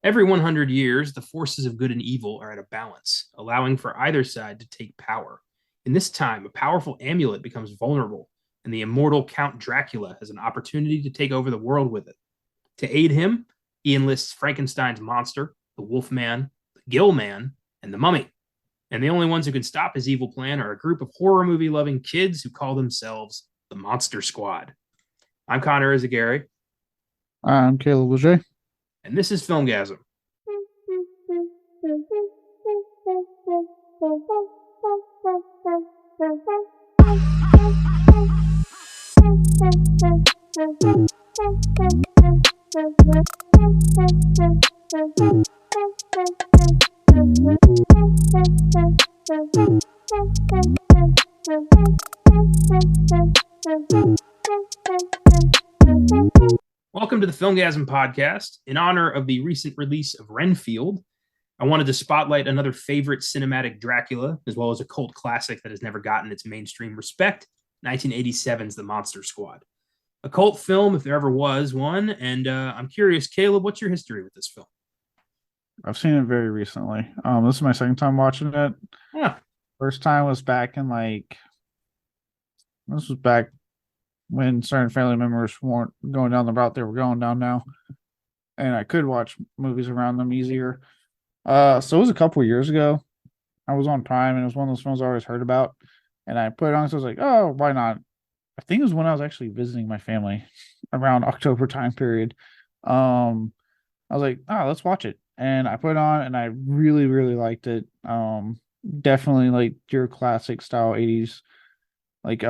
Every 100 years, the forces of good and evil are at a balance, allowing for either side to take power. In this time, a powerful amulet becomes vulnerable, and the immortal Count Dracula has an opportunity to take over the world with it. To aid him, he enlists Frankenstein's monster, the Wolfman, the Gill Man, and the Mummy. And the only ones who can stop his evil plan are a group of horror movie loving kids who call themselves the Monster Squad. I'm Connor Eyzaguirre, I'm Caleb Leger. and this is Filmgazm. Welcome to the Filmgazm podcast. In honor of the recent release of Renfield, I wanted to spotlight another favorite cinematic Dracula, as well as a cult classic that has never gotten its mainstream respect, 1987's The Monster Squad. A cult film, if there ever was one, and I'm curious, Caleb, what's your history with this film? I've seen it very recently. This is my second time watching it. Yeah. First time was back in this was back when certain family members weren't going down the route they were going down now, and I could watch movies around them easier. So it was a couple of years ago. I was on Prime, and it was one of those films I always heard about, and I put it on. So I was like, oh, why not? I think it was when I was actually visiting my family around October time period. I was like, oh, let's watch it. And I put it on and I really, really liked it. Definitely like your classic style 80s like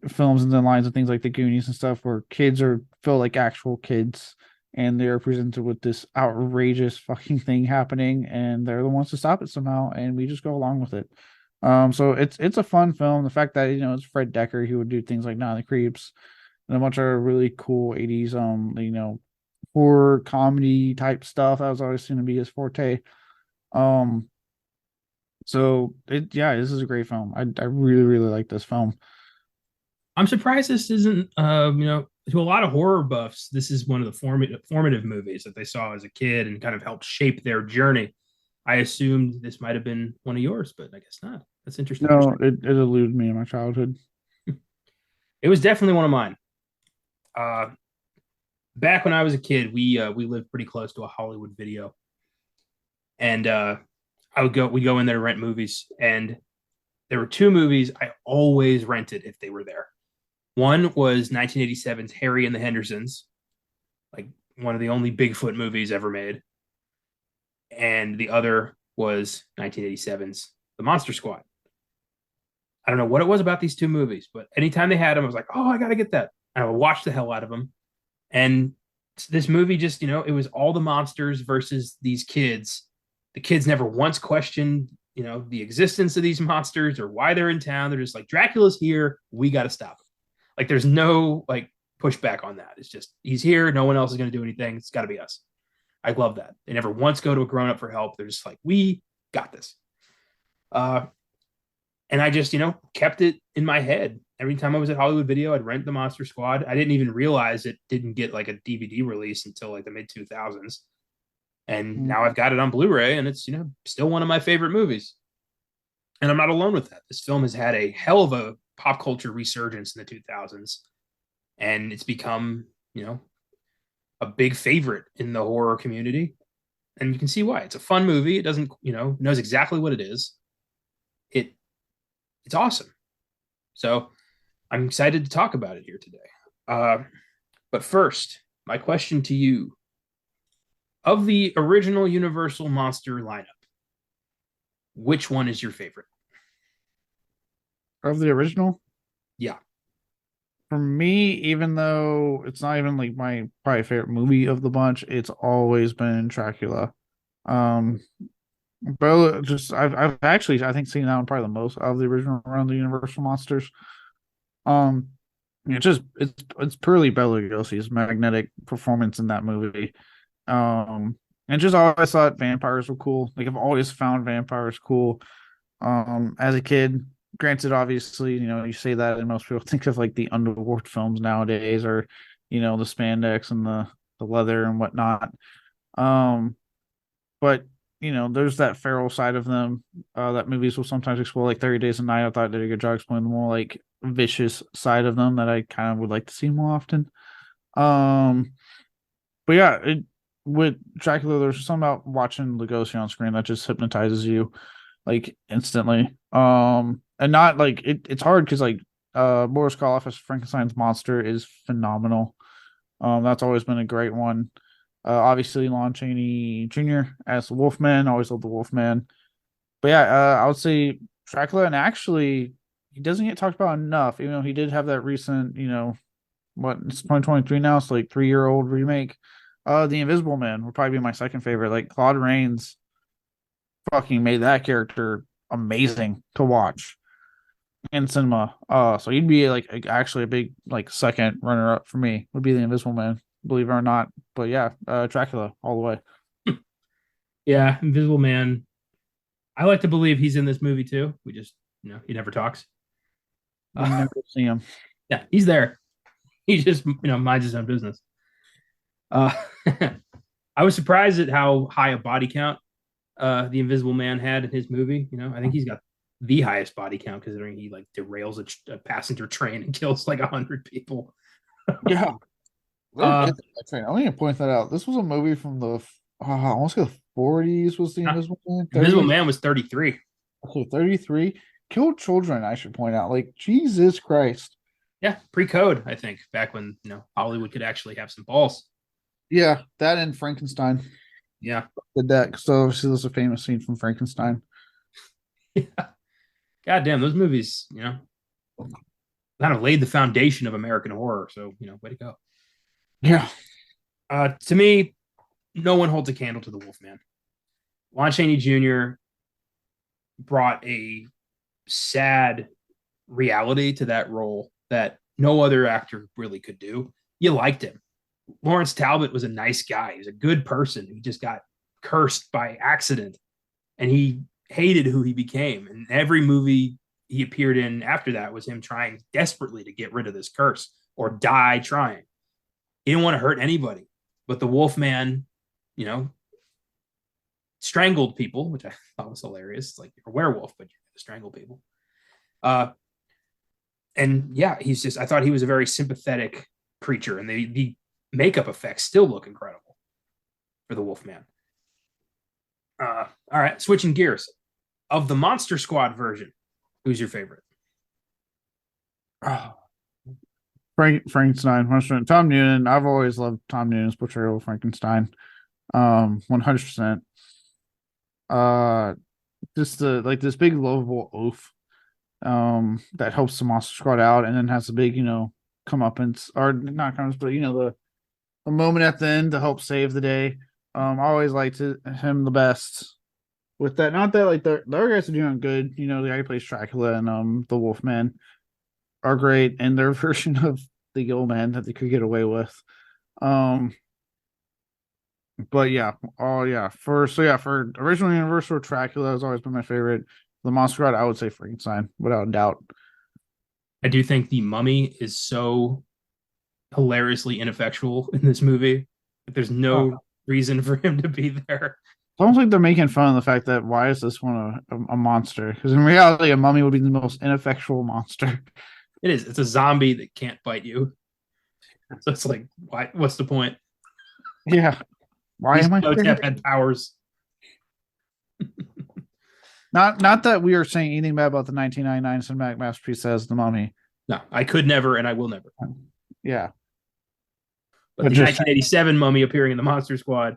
films and then lines and things like the Goonies and stuff where kids are feel like actual kids and they're presented with this outrageous fucking thing happening and they're the ones to stop it somehow and we just go along with it. So it's a fun film. The fact that it's Fred Decker, he would do things like Night of the Creeps and a bunch of really cool 80s horror comedy type stuff. That was always going to be his forte. Um, so this is a great film. I really really like this film. I'm surprised this isn't, to a lot of horror buffs, this is one of the formative movies that they saw as a kid and kind of helped shape their journey. I assumed this might have been one of yours, but I guess not. That's interesting. No, it eluded me in my childhood. It was definitely one of mine. Uh, Back when I was a kid, we lived pretty close to a Hollywood Video, and we go in there to rent movies, and there were two movies I always rented if they were there. One was 1987's Harry and the Hendersons, like one of the only Bigfoot movies ever made, and the other was 1987's The Monster Squad. I don't know what it was about these two movies, but anytime they had them, I was like, oh, I gotta get that. And I would watch the hell out of them. And this movie just, it was all the monsters versus these kids. The kids never once questioned, the existence of these monsters or why they're in town. They're just like, Dracula's here. We got to stop him. Like, there's no like pushback on that. It's just, he's here. No one else is going to do anything. It's got to be us. I love that. They never once go to a grown up for help. They're just like, we got this. And I just, kept it in my head. Every time I was at Hollywood Video, I'd rent the Monster Squad. I didn't even realize it didn't get like a DVD release until like the mid 2000s. And now I've got it on Blu-ray and it's, still one of my favorite movies. And I'm not alone with that. This film has had a hell of a pop culture resurgence in the 2000s. And it's become, a big favorite in the horror community. And you can see why. It's a fun movie. It doesn't, knows exactly what it is. It's awesome. So I'm excited to talk about it here today. But first, my question to you: of the original Universal Monster lineup, which one is your favorite? Of the original? Yeah. For me, even though it's not even like my probably favorite movie of the bunch, it's always been Dracula. Um, But just I've actually I think seen that one probably the most of the original around the Universal monsters. Um, it's purely Bela Lugosi's magnetic performance in that movie. And just always thought vampires were cool. Like I've always found vampires cool. As a kid, granted, obviously, you say that, and most people think of like the underworld films nowadays, or the spandex and the leather and whatnot. Um, but there's that feral side of them that movies will sometimes explore, like 30 Days a Night. I thought did a good job exploring the more like vicious side of them that I kind of would like to see more often. Um, but yeah, with Dracula, there's something about watching Lugosi on screen that just hypnotizes you like instantly. And not like it's hard because like Boris Karloff as Frankenstein's monster is phenomenal. That's always been a great one. Obviously, Lon Chaney Jr. as the Wolfman. Always loved the Wolfman. But yeah, I would say Dracula, and actually, he doesn't get talked about enough. Even though he did have that recent, what it's 2023 now, it's like 3-year-old remake. The Invisible Man would probably be my second favorite. Like Claude Rains fucking made that character amazing to watch in cinema. So he'd be like actually a big like second runner up for me would be the Invisible Man, believe it or not. But yeah, Dracula all the way. Yeah, Invisible Man. I like to believe he's in this movie too. We just, he never talks. You never see him. Yeah, he's there. He just, minds his own business. Uh, I was surprised at how high a body count the Invisible Man had in his movie. I think he's got the highest body count considering he like derails a passenger train and kills like 100 people. Yeah, Uh, I'm going to point that out. This was a movie from the I want to say the 40s was the Invisible Man. Invisible 30s? Man was 33. Okay, 33. Killed children, I should point out. Like, Jesus Christ. Yeah, pre-code, I think, back when Hollywood could actually have some balls. Yeah, that and Frankenstein Yeah. did that. So obviously there's a famous scene from Frankenstein. Yeah. God damn, those movies, kind of laid the foundation of American horror. So, way to go. Yeah. To me, no one holds a candle to the Wolfman. Lon Chaney Jr. brought a sad reality to that role that no other actor really could do. You liked him. Lawrence Talbot was a nice guy. He was a good person who just got cursed by accident, and he hated who he became. And every movie he appeared in after that was him trying desperately to get rid of this curse or die trying. He didn't want to hurt anybody. But the Wolfman, you know, strangled people, which I thought was hilarious. It's like you're a werewolf, but you're going to strangle people. And yeah, I thought he was a very sympathetic creature, and the makeup effects still look incredible for the Wolfman. All right, switching gears. Of the Monster Squad version, who's your favorite? Frankenstein. Tom Noonan. I've always loved Tom Noonan's portrayal of Frankenstein. 100%. Just this big lovable oaf that helps the Monster Squad out, and then has a big comeuppance, or not comeuppance, but the moment at the end to help save the day. I always liked him the best with that. Not that like the other guys are doing good. The guy who plays Dracula and the Wolfman are great in their version of the Gill Man that they could get away with. But yeah, for original Universal, Dracula has always been my favorite. The Monster Squad, I would say Frankenstein, without a doubt. I do think the Mummy is so hilariously ineffectual in this movie. There's no reason for him to be there. It's almost like they're making fun of the fact that why is this one a monster? Because in reality, a mummy would be the most ineffectual monster. It is. It's a zombie that can't bite you. So it's like, why? What's the point? Yeah. Why am I have had powers? Not that we are saying anything bad about the 1999 cinematic masterpiece as The Mummy. No, I could never, and I will never. Yeah. But the 1987 Mummy appearing in the Monster Squad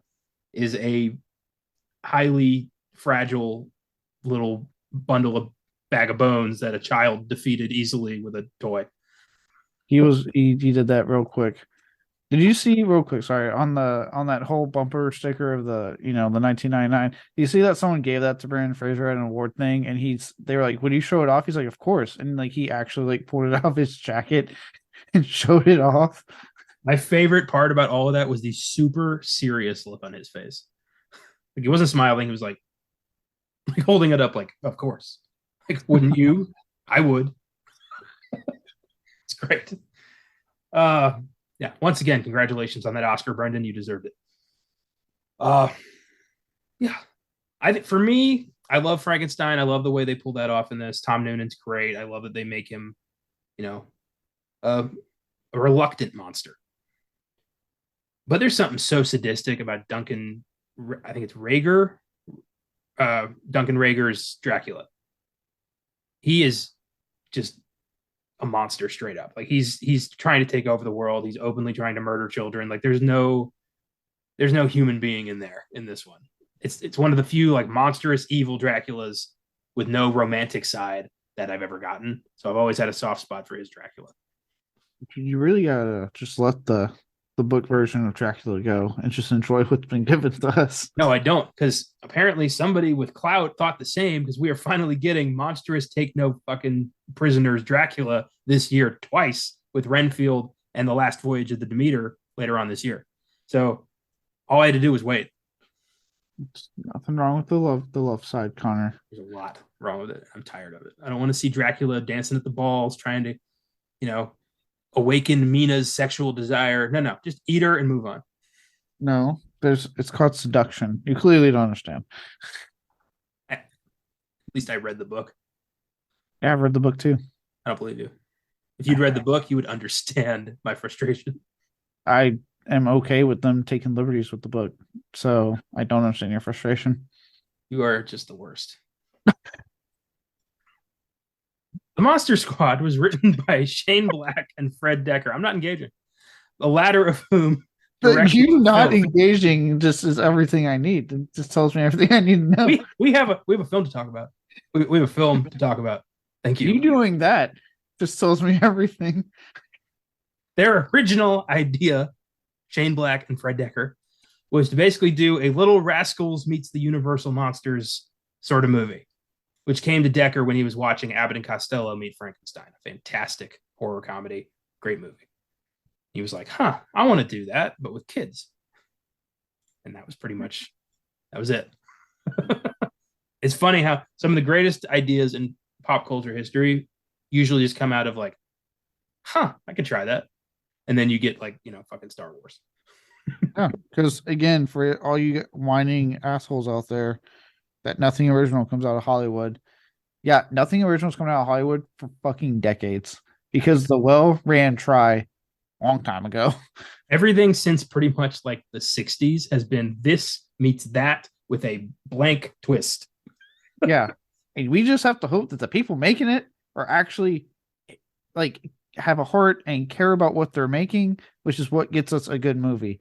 is a highly fragile little bag of bones that a child defeated easily with a toy. He did that real quick. Did you see real quick? Sorry, on that whole bumper sticker of the the 1999. You see that someone gave that to Brandon Fraser at an award thing, and they were like, "Would you show it off?" He's like, "Of course," and like he actually like pulled it out of his jacket and showed it off. My favorite part about all of that was the super serious look on his face. Like he wasn't smiling; he was like holding it up, like, "Of course." Like, wouldn't you? I would. It's great. Yeah, once again, congratulations on that Oscar, Brendan. You deserved it. Yeah, I think for me, I love Frankenstein. I love the way they pull that off in this. Tom Noonan's great. I love that they make him, you know, a, a reluctant monster. But there's something so sadistic about Duncan. I think it's Rager. Duncan Rager's Dracula. He is just a monster straight up. Like he's trying to take over the world. He's openly trying to murder children. Like there's no human being in there in this one. It's one of the few like monstrous evil Draculas with no romantic side that I've ever gotten. So I've always had a soft spot for his Dracula. You really gotta just let the book version of Dracula go and just enjoy what's been given to us. No, I don't, because apparently somebody with clout thought the same. Because we are finally getting monstrous, take no fucking prisoners Dracula this year twice with Renfield and the Last Voyage of the Demeter later on this year. So all I had to do was wait. There's nothing wrong with the love side, Connor. There's a lot wrong with it. I'm tired of it. I don't want to see Dracula dancing at the balls, trying to, you know, awaken Mina's sexual desire. No, no, just eat her and move on. No, it's called seduction. You clearly don't understand. At least I read the book. Yeah, I've read the book too. I don't believe you. If you'd read the book, you would understand my frustration. I am okay with them taking liberties with the book, so I don't understand your frustration. You are just the worst. The Monster Squad was written by Shane Black and Fred Decker. I'm not engaging. The latter of whom But directed you the not film. engaging just is everything I need. It just tells me everything I need to know. We have a film to talk about. We have a film to talk about. Thank You you. doing that just tells me everything. Their original idea, Shane Black and Fred Decker, was to basically do a Little Rascals meets the Universal Monsters sort of movie, which came to Decker when he was watching Abbott and Costello meet Frankenstein, a fantastic horror comedy, great movie. He was like, huh, I want to do that, but with kids. And that was pretty much, that was it. It's funny how some of the greatest ideas in pop culture history usually just come out of like, huh, I could try that. And then you get like, fucking Star Wars. Yeah, because again, for all you whining assholes out there, that nothing original comes out of Hollywood. Yeah, nothing original is coming out of Hollywood for fucking decades because the well ran try long time ago. Everything since pretty much like the 60s has been this meets that with a blank twist. Yeah, and we just have to hope that the people making it are actually like have a heart and care about what they're making, which is what gets us a good movie.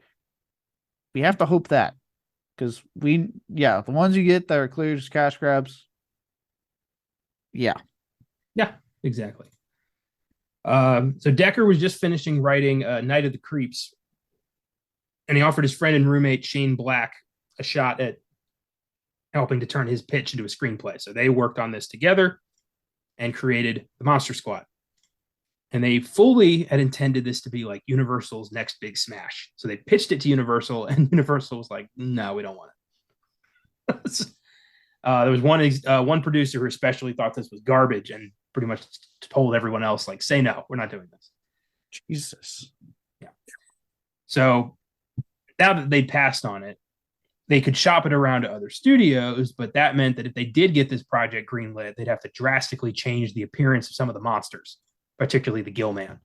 We have to hope that because the ones you get that are clear just cash grabs. Yeah, Exactly. So Decker was just finishing writing Night of the Creeps, and he offered his friend and roommate Shane Black a shot at helping to turn his pitch into a screenplay. So they worked on this together and created the Monster Squad. And they fully had intended this to be like Universal's next big smash. So they pitched it to Universal, and Universal was like, no, we don't want it. There was one producer who especially thought this was garbage and pretty much told everyone else, like, say no, we're not doing this. Jesus. Yeah. So now that they passed on it, they could shop it around to other studios, but that meant that if they did get this project greenlit, they'd have to drastically change the appearance of some of the monsters, particularly the Gill Man.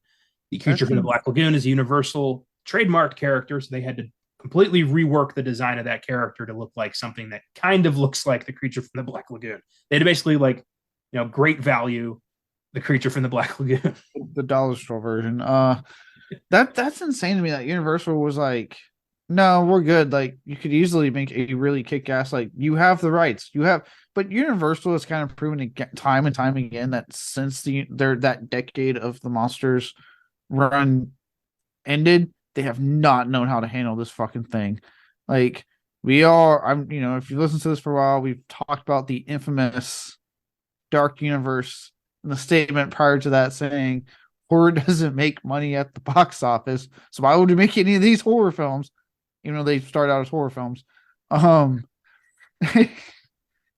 The creature from the Black Lagoon is a Universal trademarked character, so they had to completely rework the design of that character to look like something that kind of looks like the creature from the Black Lagoon. They had to basically great value the creature from the Black Lagoon. The dollar store version. That's insane to me that Universal was like, no, we're good. Like you could easily make a really kick-ass, like you have the rights. But Universal has kind of proven time and time again that since that decade of the monsters run ended, they have not known how to handle this fucking thing. Like if you listen to this for a while, we've talked about the infamous Dark Universe and the statement prior to that saying horror doesn't make money at the box office. So why would we make any of these horror films? Even though they started out as horror films. And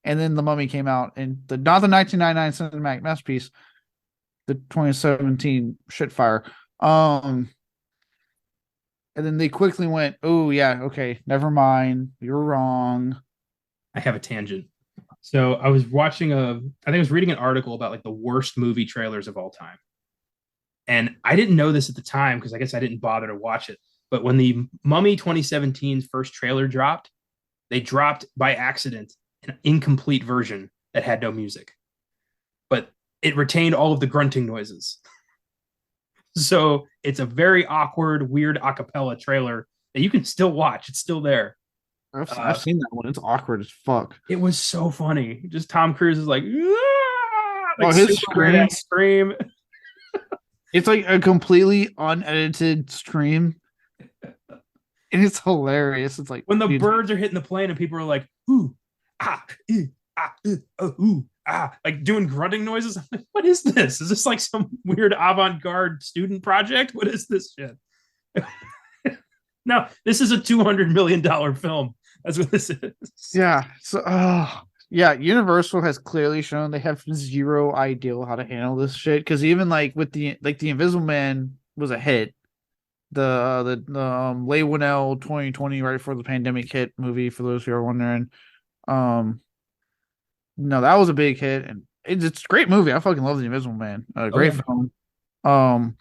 then The Mummy came out, and not the 1999 cinematic masterpiece, the 2017 shitfire. And then they quickly went, oh yeah, okay, never mind, you're wrong. I have a tangent. So I was watching I think I was reading an article about like the worst movie trailers of all time. And I didn't know this at the time because I guess I didn't bother to watch it. But when the Mummy 2017's first trailer dropped, they dropped by accident an incomplete version that had no music, but it retained all of the grunting noises. So it's a very awkward, weird a cappella trailer that you can still watch. It's still there. I've seen that one. It's awkward as fuck. It was so funny. Just Tom Cruise is like, "Ah!" Oh, Like his super weird scream. ass scream. It's like a completely unedited stream, and it's hilarious. It's like, When the dude, birds are hitting the plane and people are like, ooh, ooh, like doing grunting noises. I'm like, what is this? Is this like some weird avant-garde student project? What is this shit? No, this is a $200 million film. That's what this is. yeah. So, yeah, Universal has clearly shown they have zero idea how to handle this shit. Because even like with the Invisible Man was a hit. The Leigh Whannell 2020 right before the pandemic hit movie, for those who are wondering. Um, no, that was a big hit, and it's a great movie. I fucking love the Invisible Man. Great Yeah. film. Um,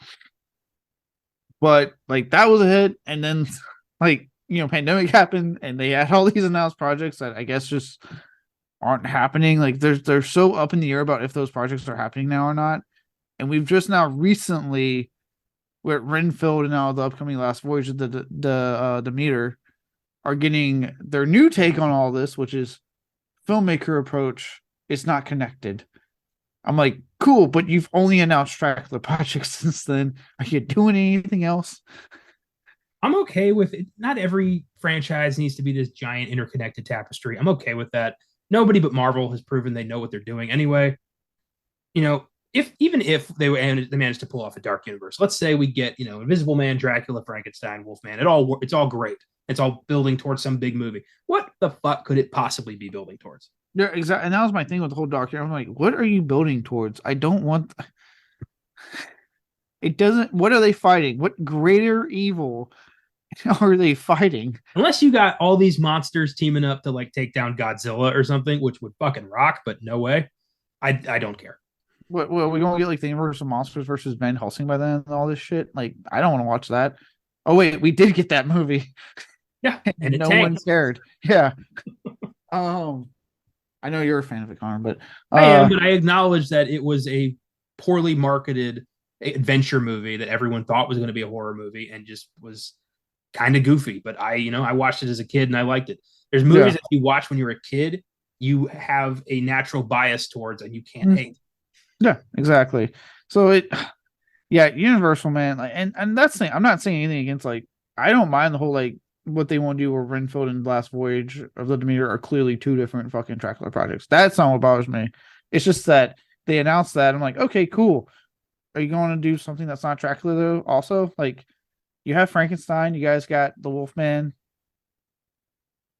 but like that was a hit, and then like pandemic happened, and they had all these announced projects that I guess just aren't happening. Like they're so up in the air about if those projects are happening now or not. And we've just now recently, where Renfield and now the upcoming Last Voyage of the Meter are getting their new take on all this, which is filmmaker approach. It's not connected. I'm like, cool, but you've only announced Dracula projects since then. Are you doing anything else? I'm okay with it. Not every franchise needs to be this giant interconnected tapestry. I'm okay with that. Nobody but Marvel has proven they know what they're doing anyway. You know, if even if they managed to pull off a dark universe, let's say we get Invisible Man, Dracula, Frankenstein, Wolfman. It's all great. It's all building towards some big movie. What the fuck could it possibly be building towards? Yeah, exactly. And that was my thing with the whole documentary. I'm like, what are you building towards? I don't want. It doesn't. What are they fighting? What greater evil are they fighting? Unless you got all these monsters teaming up to like take down Godzilla or something, which would fucking rock, but no way. I don't care. What are we gonna get like the Universal Monsters versus Van Helsing by then and all this shit? Like, I don't want to watch that. Oh wait, we did get that movie. Yeah, and no one cared. Yeah. I know you're a fan of it, Connor, but I am, but I acknowledge that it was a poorly marketed adventure movie that everyone thought was going to be a horror movie and just was kind of goofy. But I watched it as a kid and I liked it. There's movies that you watch when you're a kid, you have a natural bias towards and you can't hate. Yeah, exactly. So Universal, man, like, and that's the thing. I'm not saying anything against, like, I don't mind the whole like what they want to do with Renfield and Last Voyage of the Demeter are clearly two different fucking Dracula projects. That's not what bothers me. It's just that they announced that. I'm like, okay, cool. Are you going to do something that's not Dracula though? Also, like, you have Frankenstein, you guys got the Wolfman.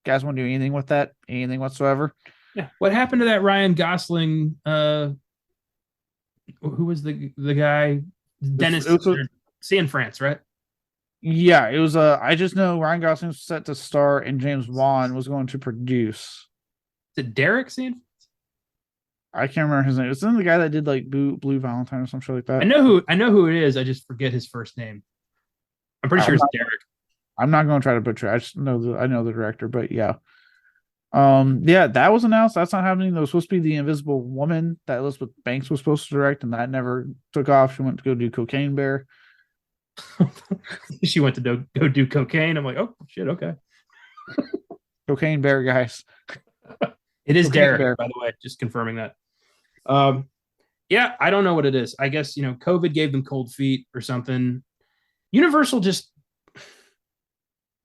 You guys want to do anything with that? Anything whatsoever? Yeah. What happened to that Ryan Gosling? Who was the guy? Dennis in France, right? Yeah, it was. I just know Ryan Gosling was set to star and James Wan was going to produce. Is it Derek Cian? I can't remember his name. It's the guy that did like Blue Valentine or some shit like that. I know who it is. I just forget his first name. I'm pretty sure it's Derek. I'm not going to try to butcher it. I just know I know the director, but yeah. Yeah, that was announced. That's not happening. There was supposed to be the Invisible Woman that Elizabeth Banks was supposed to direct, and that never took off. She went to go do Cocaine Bear. She went to go do cocaine. I'm like, oh shit, okay. Cocaine Bear, guys. It is Cocaine Derek, Bear. by the way, just confirming that. Yeah, I don't know what it is. I guess COVID gave them cold feet or something. Universal just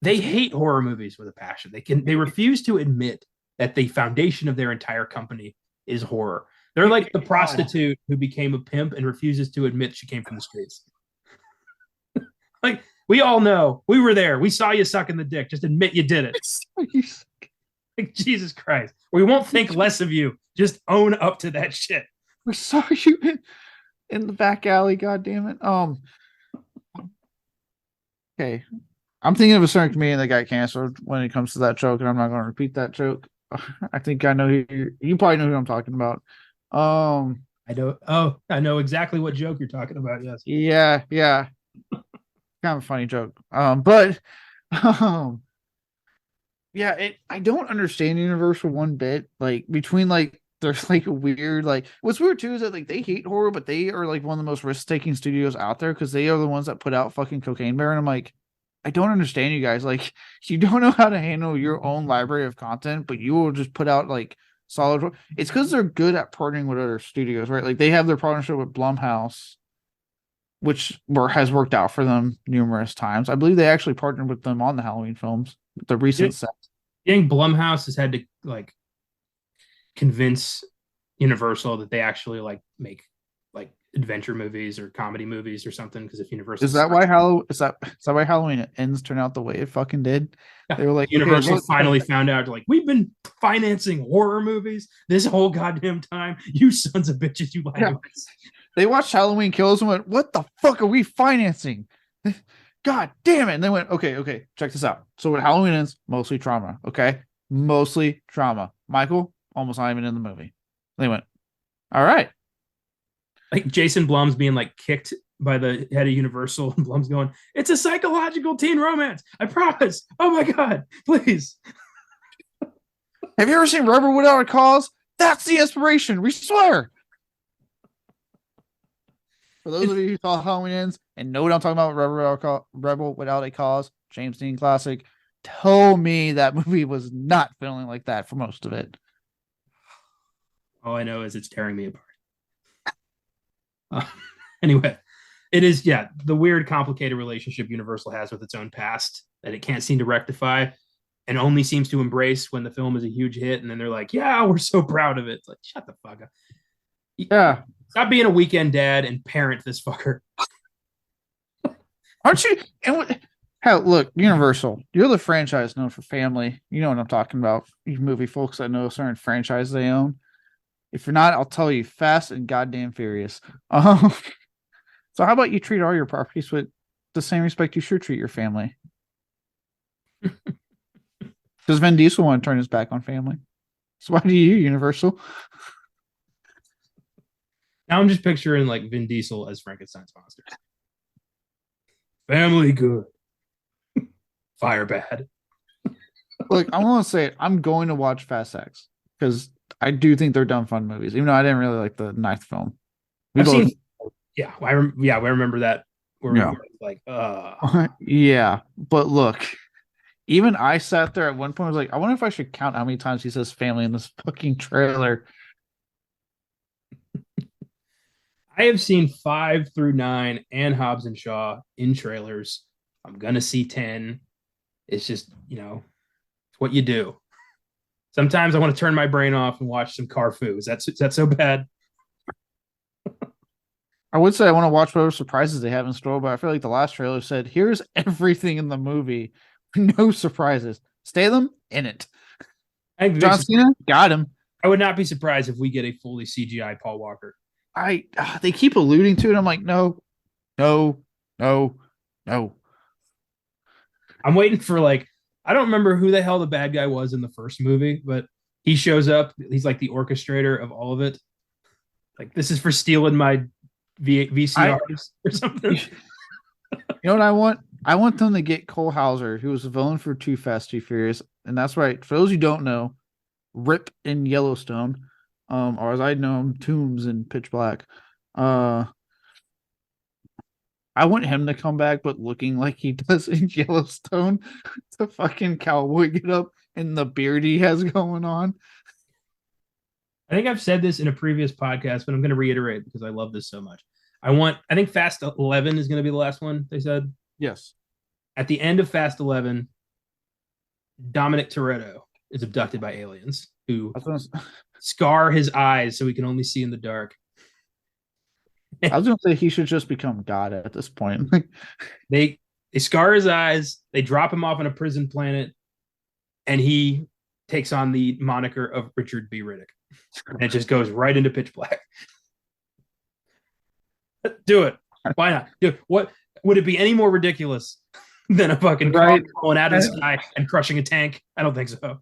they hate horror movies with a passion. They refuse to admit that the foundation of their entire company is horror. They're like the prostitute who became a pimp and refuses to admit she came from the streets. Like, we all know. We were there. We saw you sucking the dick. Just admit you did it. Like, Jesus Christ. We won't think less of you. Just own up to that shit. We saw you in the back alley, god damn it. Okay. I'm thinking of a certain comedian that got canceled when it comes to that joke, and I'm not going to repeat that joke. I think I know who you probably know who I'm talking about. Um, I know. Oh, I know exactly what joke you're talking about. Yes. yeah, yeah, kind of a funny joke. But um, yeah, I don't understand Universal one bit. Like between like there's like a weird like what's weird too is that like they hate horror, but they are like one of the most risk taking studios out there because they are the ones that put out fucking Cocaine Bear, and I'm like, I don't understand you guys. Like you don't know how to handle your own library of content, but you will just put out like solid. It's because they're good at partnering with other studios, right? Like they have their partnership with Blumhouse, which has worked out for them numerous times. I believe they actually partnered with them on the Halloween films, the You recent set. think Blumhouse has had to like convince Universal that they actually like make like adventure movies or comedy movies or something? Because if Universal Is that why Halloween ends turn out the way it fucking did? They were like, okay, Universal look, finally found out, like, we've been financing horror movies this whole goddamn time. You sons of bitches, you lied yeah. to us. They watched Halloween Kills and went, what the fuck are we financing? God damn it. And they went, okay, check this out. So when Halloween ends, mostly trauma. Okay. Mostly trauma. Michael, almost not even in the movie. They went, all right. Like Jason Blum's being like kicked by the head of Universal, and Blum's going, "It's a psychological teen romance. I promise. Oh my god, please." Have you ever seen Rebel Without a Cause? That's the inspiration. We swear. For those of you who thought Halloween ends and know what I'm talking about, Rebel Without a Cause, James Dean classic, tell me that movie was not feeling like that for most of it. All I know is it's tearing me apart. Uh, anyway, it is, yeah, the weird, complicated relationship Universal has with its own past that it can't seem to rectify and only seems to embrace when the film is a huge hit. And then they're like, yeah, we're so proud of it. It's like, shut the fuck up. Yeah. Stop being a weekend dad and parent this fucker. Aren't you? And hell, look, Universal, you're the franchise known for family. You know what I'm talking about. You movie folks that know a certain franchise they own. If you're not, I'll tell you, Fast and Goddamn Furious. So how about you treat all your properties with the same respect you should treat your family? Does Vin Diesel want to turn his back on family? So why do you, Universal? Now I'm just picturing like Vin Diesel as Frankenstein's monster. Family good, fire bad. Look, I want to say it. I'm going to watch Fast X because I do think they're dumb fun movies, even though I didn't really like the ninth film. I've seen, yeah, I remember that. Where we Yeah. were like, Yeah, but look, even I sat there at one point. I was like, I wonder if I should count how many times he says family in this fucking trailer. I have seen 5 through 9 and Hobbs and Shaw in trailers. I'm gonna see 10. It's just, it's what you do. Sometimes I want to turn my brain off and watch some Carfu. Is that so bad? I would say I want to watch whatever surprises they have in store, but I feel like the last trailer said, "Here's everything in the movie, no surprises. Stay them in it." John Cena got him. I would not be surprised if we get a fully CGI Paul Walker. They keep alluding to it. I'm like, no. I'm waiting for like, I don't remember who the hell the bad guy was in the first movie, but he shows up. He's like the orchestrator of all of it. Like, this is for stealing my VCRs or something. You know what I want? I want them to get Cole Hauser, who was a villain for Too Fast, Too Furious, and that's right. For those who don't know, Rip in Yellowstone, or as I know him, Toombs in Pitch Black. I want him to come back, but looking like he does in Yellowstone. The fucking cowboy get up and the beard he has going on. I think I've said this in a previous podcast, but I'm going to reiterate because I love this so much. I think Fast 11 is going to be the last one, they said. Yes. At the end of Fast 11, Dominic Toretto is abducted by aliens who scar his eyes so he can only see in the dark. I was going to say he should just become God at this point. They scar his eyes, they drop him off on a prison planet, and he takes on the moniker of Richard B. Riddick. And it just goes right into Pitch Black. Do it. Why not? What would it be any more ridiculous than a fucking car going out of the sky and crushing a tank? I don't think so.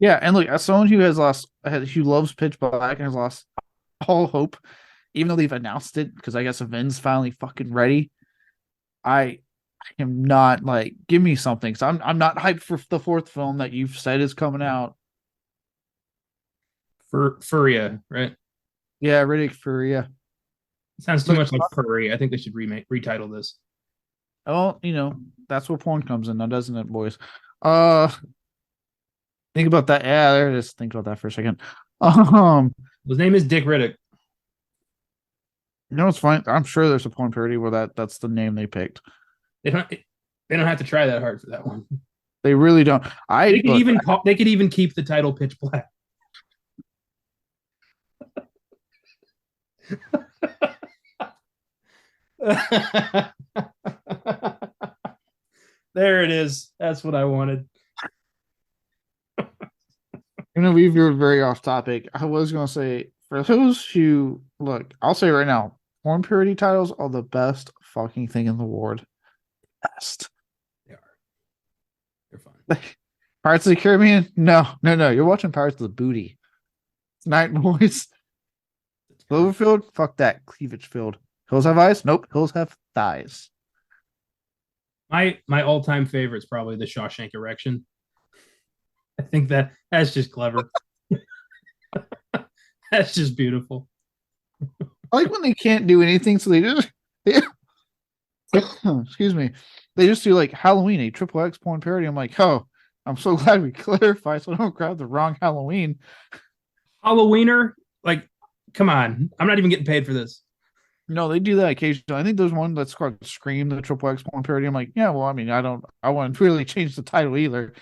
Yeah, and look, as someone who who loves Pitch Black and has lost all hope, even though they've announced it, because I guess Avenged's finally fucking ready. I am not like, give me something. So I'm not hyped for the fourth film that you've said is coming out. Furia, right? Yeah, Riddick Furia. It sounds too Look, much like furry. I think they should retitle this. well, that's where porn comes in now, doesn't it, boys? Uh, think about that. Yeah, there it is. Think about that for a second. Um, His name is Dick Riddick. it's fine. I'm sure there's a porn parody where that's the name they picked. They don't have to try that hard for that one. They really don't. They could even keep the title Pitch Black. There it is. That's what I wanted. We veered very off topic. I was gonna say, for those who look, I'll say right now, porn parody titles are the best fucking thing in the world. Best. They are. They're fun. Pirates of the Caribbean? No. You're watching Pirates of the Booty. It's Night Boys. Cloverfield? Fuck that. Cleavage Field. Hills Have Eyes? Nope. Hills Have Thighs. My all-time favorite is probably the Shawshank Erection. I think that's just clever. That's just beautiful. I like when they can't do anything, so they just excuse me. They just do like Halloween, a triple X porn parody. I'm like, oh, I'm so glad we clarified so I don't grab the wrong Halloween. Halloweener? Like, come on. I'm not even getting paid for this. No, they do that occasionally. I think there's one that's called Scream, the triple X porn parody. I'm like, yeah, well, I mean, I wouldn't really change the title either.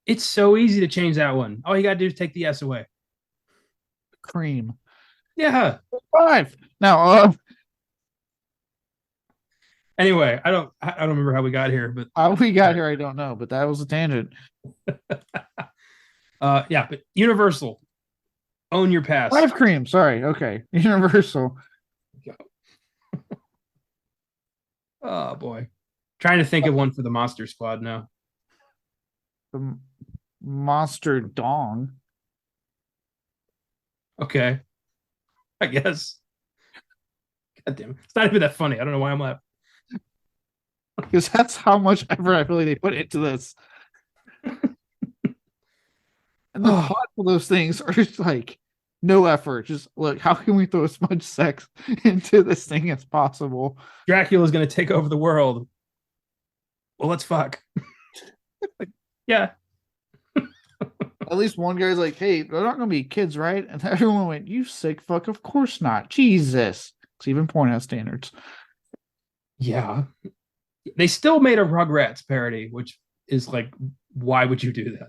It's so easy to change that one. All you gotta do is take the S away. Cream. Yeah. 5. Now, anyway, I don't remember how we got here, but how we got here, I don't know, but that was a tangent. Yeah, but Universal. Own your past. 5 cream, sorry. Okay. Universal. Oh boy. Trying to think of one for the Monster Squad now. The Monster Dong. Okay. I guess. God damn it. It's not even that funny. I don't know why I'm laughing. Because that's how much effort I feel like they put into this. And the plot for those things are just like no effort. Just look, how can we throw as much sex into this thing as possible? Dracula's gonna take over the world. Well, let's fuck. Yeah. At least one guy's like, hey, they're not gonna be kids, right? And everyone went, you sick fuck, of course not. Jesus. Because even porn has standards. Yeah. They still made a Rugrats parody, which is like, why would you do that?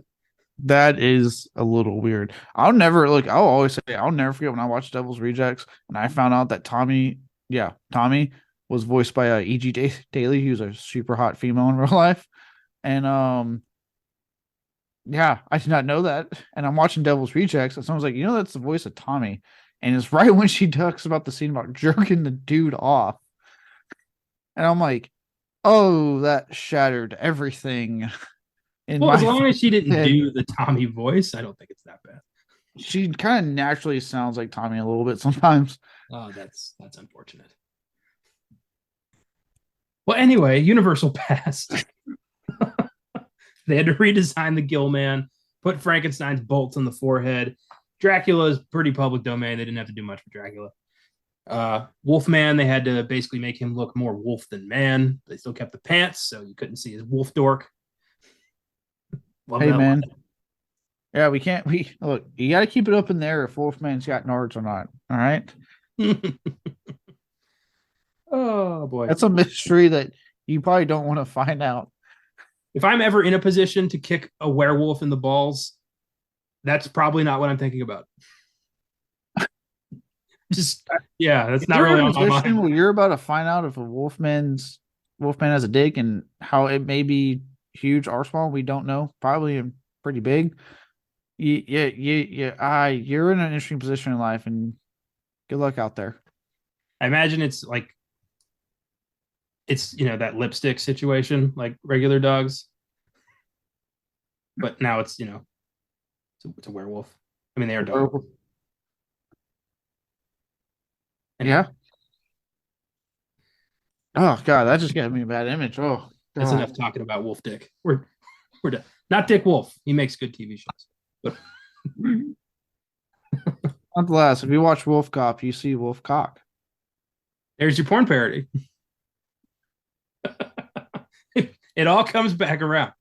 That is a little weird. I'll always say, I'll never forget when I watched Devil's Rejects and I found out that Tommy was voiced by E.G. Daily, who's a super hot female in real life. And yeah, I did not know that. And I'm watching Devil's Rejects, and someone's like, that's the voice of Tommy. And it's right when she talks about the scene about jerking the dude off. And I'm like, oh, that shattered everything. Well, as long as she didn't do the Tommy voice, I don't think it's that bad. She kind of naturally sounds like Tommy a little bit sometimes. Oh, that's unfortunate. Well, anyway, Universal passed. They had to redesign the Gill Man, put Frankenstein's bolts on the forehead. Dracula is pretty public domain. They didn't have to do much for Dracula. Wolfman, they had to basically make him look more wolf than man. They still kept the pants, so you couldn't see his wolf dork. Hey, man. Yeah, we look, you got to keep it up in there if Wolfman's got nards or not. All right. Oh, boy. That's a mystery that you probably don't want to find out. If I'm ever in a position to kick a werewolf in the balls, that's probably not what I'm thinking about. That's not really on my mind. Where you're about to find out if a Wolfman has a dick and how it may be huge or small. We don't know. Probably pretty big. You're in an interesting position in life, and good luck out there. I imagine it's that lipstick situation like regular dogs, but now it's It's a werewolf. I mean, they are dogs. Anyway, Yeah. Oh God, that just gave me a bad image. Oh that's God. enough talking about Wolf Dick. We're done. Not Dick Wolf. He makes good TV shows. But Nonetheless, if you watch Wolf Cop, you see Wolf Cock. there's your porn parody. It all comes back around.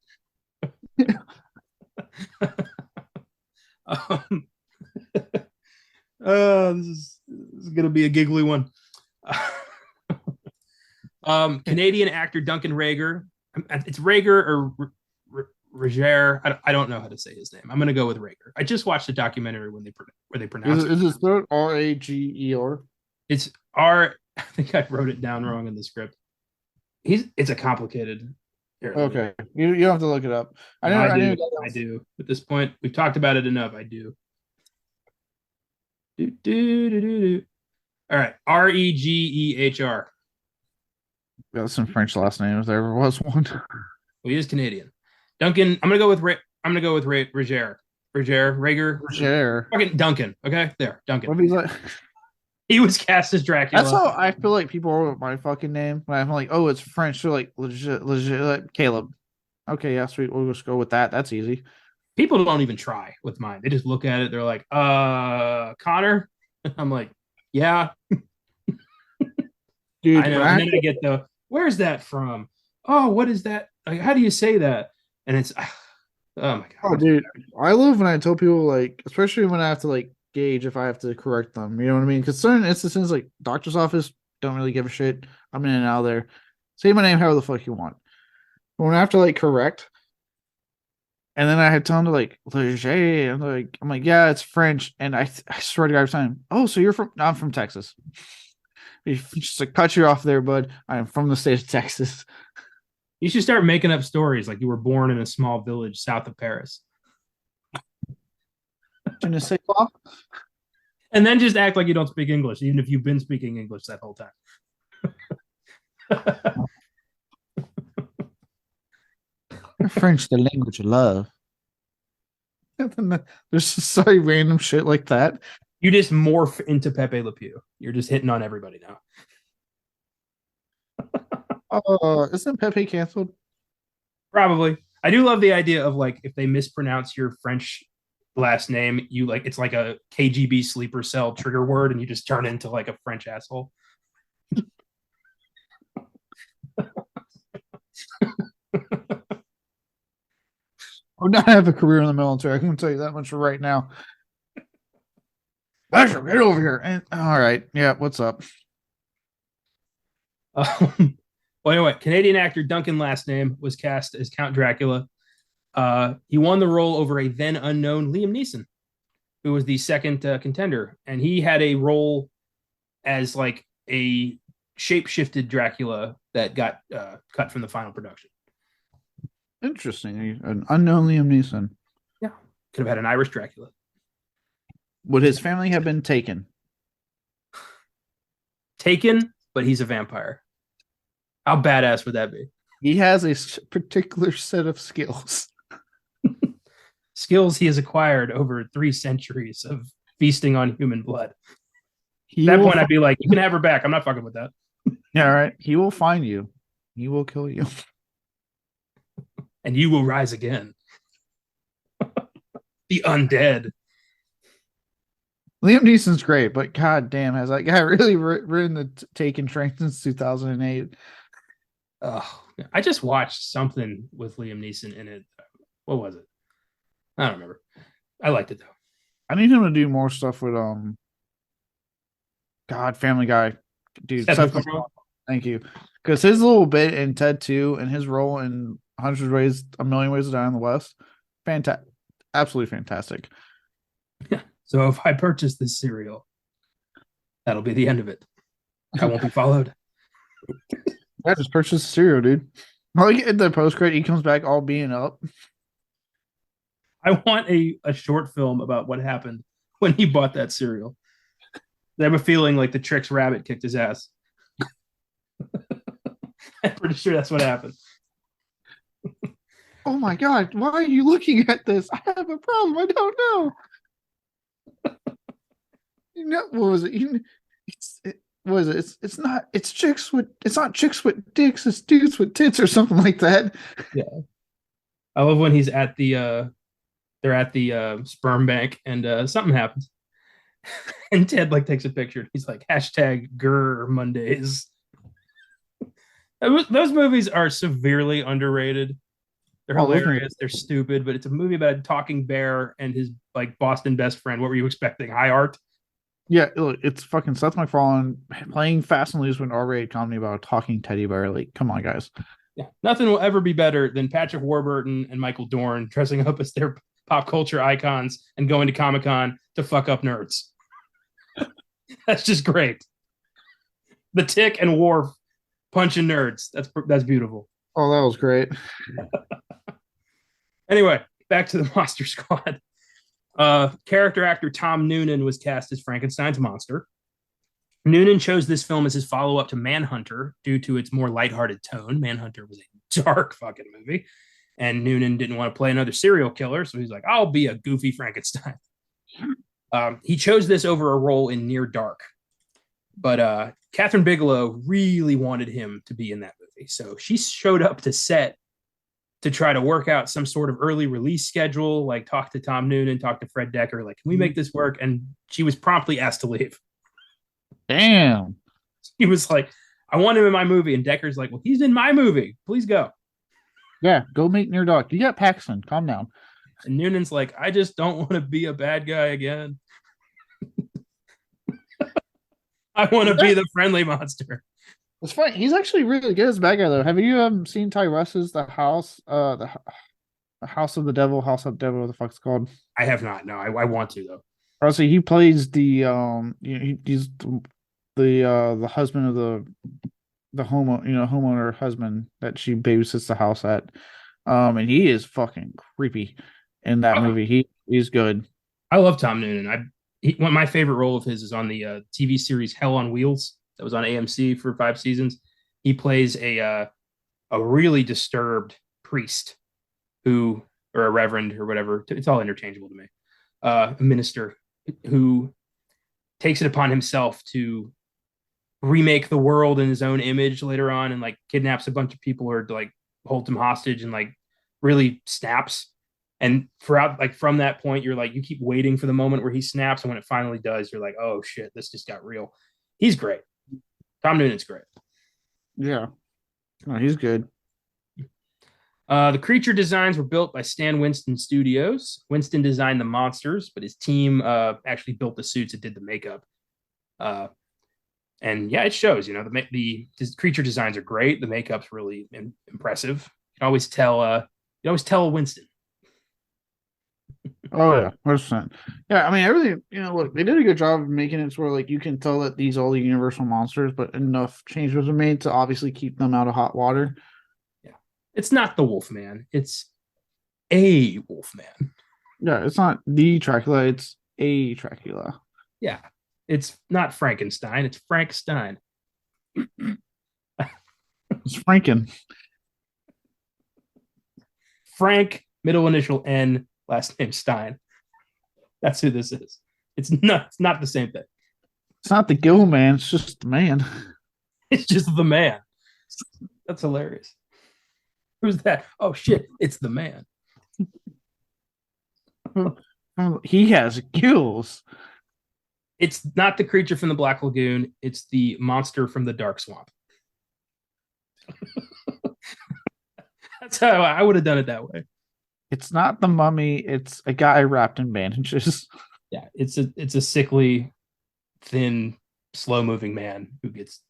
um, this is gonna be a giggly one. Canadian actor Duncan Rager. It's Rager or Rager. I don't know how to say his name. I'm gonna go with Rager. I just watched the documentary where they pronounce Is it spelled Rager? It's R. I think I wrote it down wrong in the script. It's a complicated. Okay, you don't have to look it up. I do. At this point, we've talked about it enough. I do. All right, Regehr. Got some French last name if there ever was one. Well, he is Canadian. Duncan. I'm gonna go with Rager. Rager. Fucking Duncan. Okay, there, Duncan. What if he's like? He was cast as Dracula. That's how I feel like people are with my fucking name. When I'm like, oh, it's French. They're like, legit, like, Caleb. Okay, yeah, sweet. We'll just go with that. That's easy. People don't even try with mine. They just look at it. They're like, Connor. I'm like, yeah. Dude, I know. And then I get the, where's that from? Oh, what is that? Like, how do you say that? And it's, oh my God. Oh, dude, I love when I tell people, like, especially when I have to, like, gauge if I have to correct them. You know what I mean? Because certain instances, like doctor's office, don't really give a shit. I'm in and out of there. Say my name however the fuck you want. But when I have to like correct, and then I had told him to like Leger, I'm like, yeah, it's French, and I swear to God, every time, oh, so you're from? No, I'm from Texas. Just to cut you off there, bud. I am from the state of Texas. You should start making up stories like you were born in a small village south of Paris. And then just act like you don't speak English, even if you've been speaking English that whole time. French, the language of love. There's just so random shit like that. You just morph into Pepe Le Pew. You're just hitting on everybody now. Isn't Pepe canceled? Probably. I do love the idea of like if they mispronounce your French last name, you like it's like a KGB sleeper cell trigger word, and you just turn into like a French asshole. I would not have a career in the military. I can tell you that much right now. Basher, get over here. And all right, yeah, what's up? Well, anyway, Canadian actor Duncan last name was cast as Count Dracula. He won the role over a then unknown Liam Neeson, who was the second contender, and he had a role as like a shape-shifted Dracula that got cut from the final production. Interesting. An unknown Liam Neeson. Yeah, could have had an Irish Dracula. Would his family have been taken? Taken, but he's a vampire. How badass would that be? He has a particular set of skills. Skills he has acquired over 3 centuries of feasting on human blood. At that point, I'd be like, you can have her back. I'm not fucking with that. Yeah, all right. He will find you. He will kill you. And you will rise again. The undead. Liam Neeson's great, but god damn, has that guy really ridden the Taken train since 2008? Oh, I just watched something with Liam Neeson in it. What was it? I don't remember. I liked it though. I need him to do more stuff with God, Family Guy, dude. Thank you, because his little bit in Ted 2 and his role in 100 Ways, A Million Ways to Die in the West, fantastic, absolutely fantastic. Yeah. So if I purchase this cereal, that'll be the end of it. I won't be followed. Yeah, just purchase the cereal, dude. Like in the post credit, he comes back all being up. I want a short film about what happened when he bought that cereal. I have a feeling like the Trix rabbit kicked his ass. I'm pretty sure that's what happened. Oh my god, why are you looking at this? I have a problem. I don't know. You know what was it? What is it? It's not chicks with dicks, it's dudes with tits or something like that. Yeah. I love when he's at the they're at the sperm bank and something happens. And Ted like takes a picture. He's like hashtag Grr Mondays. Those movies are severely underrated. They're Oh, those movies. hilarious. They're stupid, but it's a movie about a talking bear and his like Boston best friend. What were you expecting? High art? Yeah, look, it's fucking Seth MacFarlane playing Fast and Loose with an R-rated comedy about a talking teddy bear. Like, come on, guys. Yeah, nothing will ever be better than Patrick Warburton and Michael Dorn dressing up as their pop culture icons and going to Comic Con to fuck up nerds. That's just great. The Tick and Worf punching nerds. That's beautiful. Oh, that was great. Anyway, back to the Monster Squad. Character actor Tom Noonan was cast as Frankenstein's monster. Noonan chose this film as his follow up to Manhunter due to its more lighthearted tone. Manhunter was a dark fucking movie, and Noonan didn't want to play another serial killer, so he's like, I'll be a goofy Frankenstein. He chose this over a role in Near Dark, but Catherine Bigelow really wanted him to be in that movie, so she showed up to set to try to work out some sort of early release schedule, like talk to Tom Noonan, talk to Fred Decker, like, can we make this work? And she was promptly asked to leave. Damn. He was like, I want him in my movie. And Decker's like, well, he's in my movie. Please go. Yeah, go make Near Dark. You got Paxton. Calm down. And Noonan's like, I just don't want to be a bad guy again. I want to be the friendly monster. It's funny. He's actually really good as a bad guy, though. Have you seen Ty Russ's The House? The House of the Devil, House of the Devil, what the fuck's called? I have not. No, I want to, though. Honestly, he plays the he's the husband of the homeowner husband that she babysits the house at. And he is fucking creepy in that movie. He's good. I love Tom Noonan. One of my favorite role of his is on the TV series Hell on Wheels that was on AMC for 5 seasons. He plays a really disturbed priest who, or a reverend or whatever. It's all interchangeable to me. A minister who takes it upon himself to remake the world in his own image later on, and like kidnaps a bunch of people or like holds them hostage and like really snaps. And throughout, like from that point, you're like, you keep waiting for the moment where he snaps, and when it finally does, you're like, oh shit, this just got real. He's great. Tom Noonan's great. Yeah, no, he's good. The creature designs were built by Stan Winston Studios. Winston designed the monsters, but his team actually built the suits and did the makeup. And yeah, it shows. You know, the creature designs are great. The makeup's really impressive. You can always tell. You always tell Winston. Oh yeah, 100%. Yeah, I mean everything. Look, they did a good job of making it where like you can tell that these are all the Universal monsters, but enough changes were made to obviously keep them out of hot water. Yeah, it's not the Wolfman. It's a Wolfman. Yeah, it's not the Dracula. It's a Dracula. Yeah, it's not Frankenstein. It's Frank Stein. It's Franken. Frank, middle initial N, last name Stein. That's who this is. It's not the same thing. It's not the Gill man. It's just the man. It's just the man. That's hilarious. Who's that? Oh shit! It's the man. He has gills. It's not the creature from the Black Lagoon. It's the monster from the Dark Swamp. That's how I would have done it that way. It's not the mummy. It's a guy wrapped in bandages. Yeah, it's a sickly, thin, slow-moving man who gets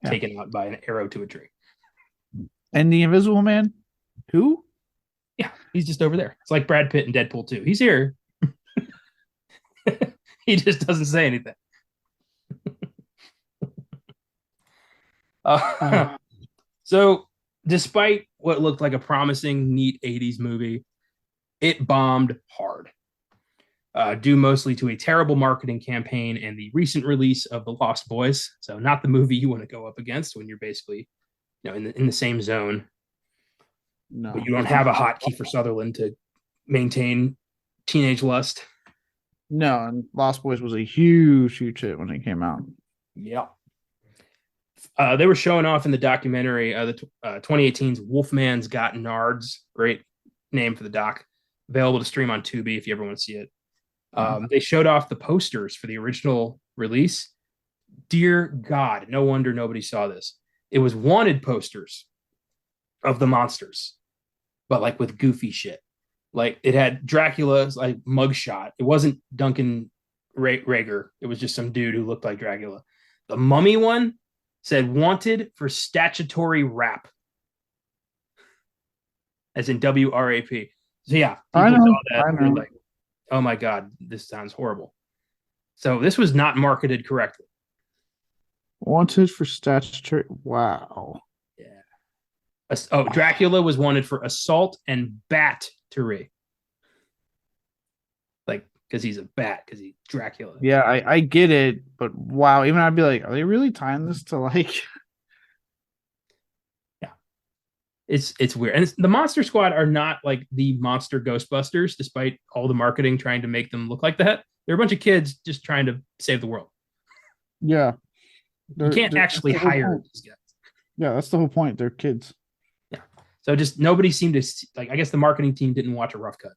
taken out by an arrow to a tree. And the Invisible Man, who? Yeah, he's just over there. It's like Brad Pitt in Deadpool 2. He's here. He just doesn't say anything. So, despite what looked like a promising, neat 80s movie, it bombed hard, due mostly to a terrible marketing campaign and the recent release of The Lost Boys. So, not the movie you want to go up against when you're basically, in the same zone. but No. you don't have a hot Kiefer Sutherland to maintain teenage lust. No, and Lost Boys was a huge, huge hit when it came out. Yeah. They were showing off in the documentary, the 2018's Wolfman's Got Nards. Great name for the doc. Available to stream on Tubi if you ever want to see it. They showed off the posters for the original release. Dear God, no wonder nobody saw this. It was wanted posters of the monsters, but like with goofy shit. Like it had Dracula's like mugshot. It wasn't Duncan Rager. It was just some dude who looked like Dracula. The mummy one said wanted for statutory rap, as in WRAP. So yeah, I people know. saw that I and were know. like, oh my God, this sounds horrible. So this was not marketed correctly. Wanted for statutory. Wow. Yeah. Oh, Dracula was wanted for assault and battery. Like, because he's a bat, because he's Dracula. Yeah, I get it, but wow. Even I'd be like, are they really tying this to like? Yeah. It's weird. And the Monster Squad are not like the monster Ghostbusters, despite all the marketing trying to make them look like that. They're a bunch of kids just trying to save the world. Yeah, You can't actually hire these guys. Yeah, that's the whole point. They're kids. Yeah. So just nobody seemed to like. I guess the marketing team didn't watch a rough cut.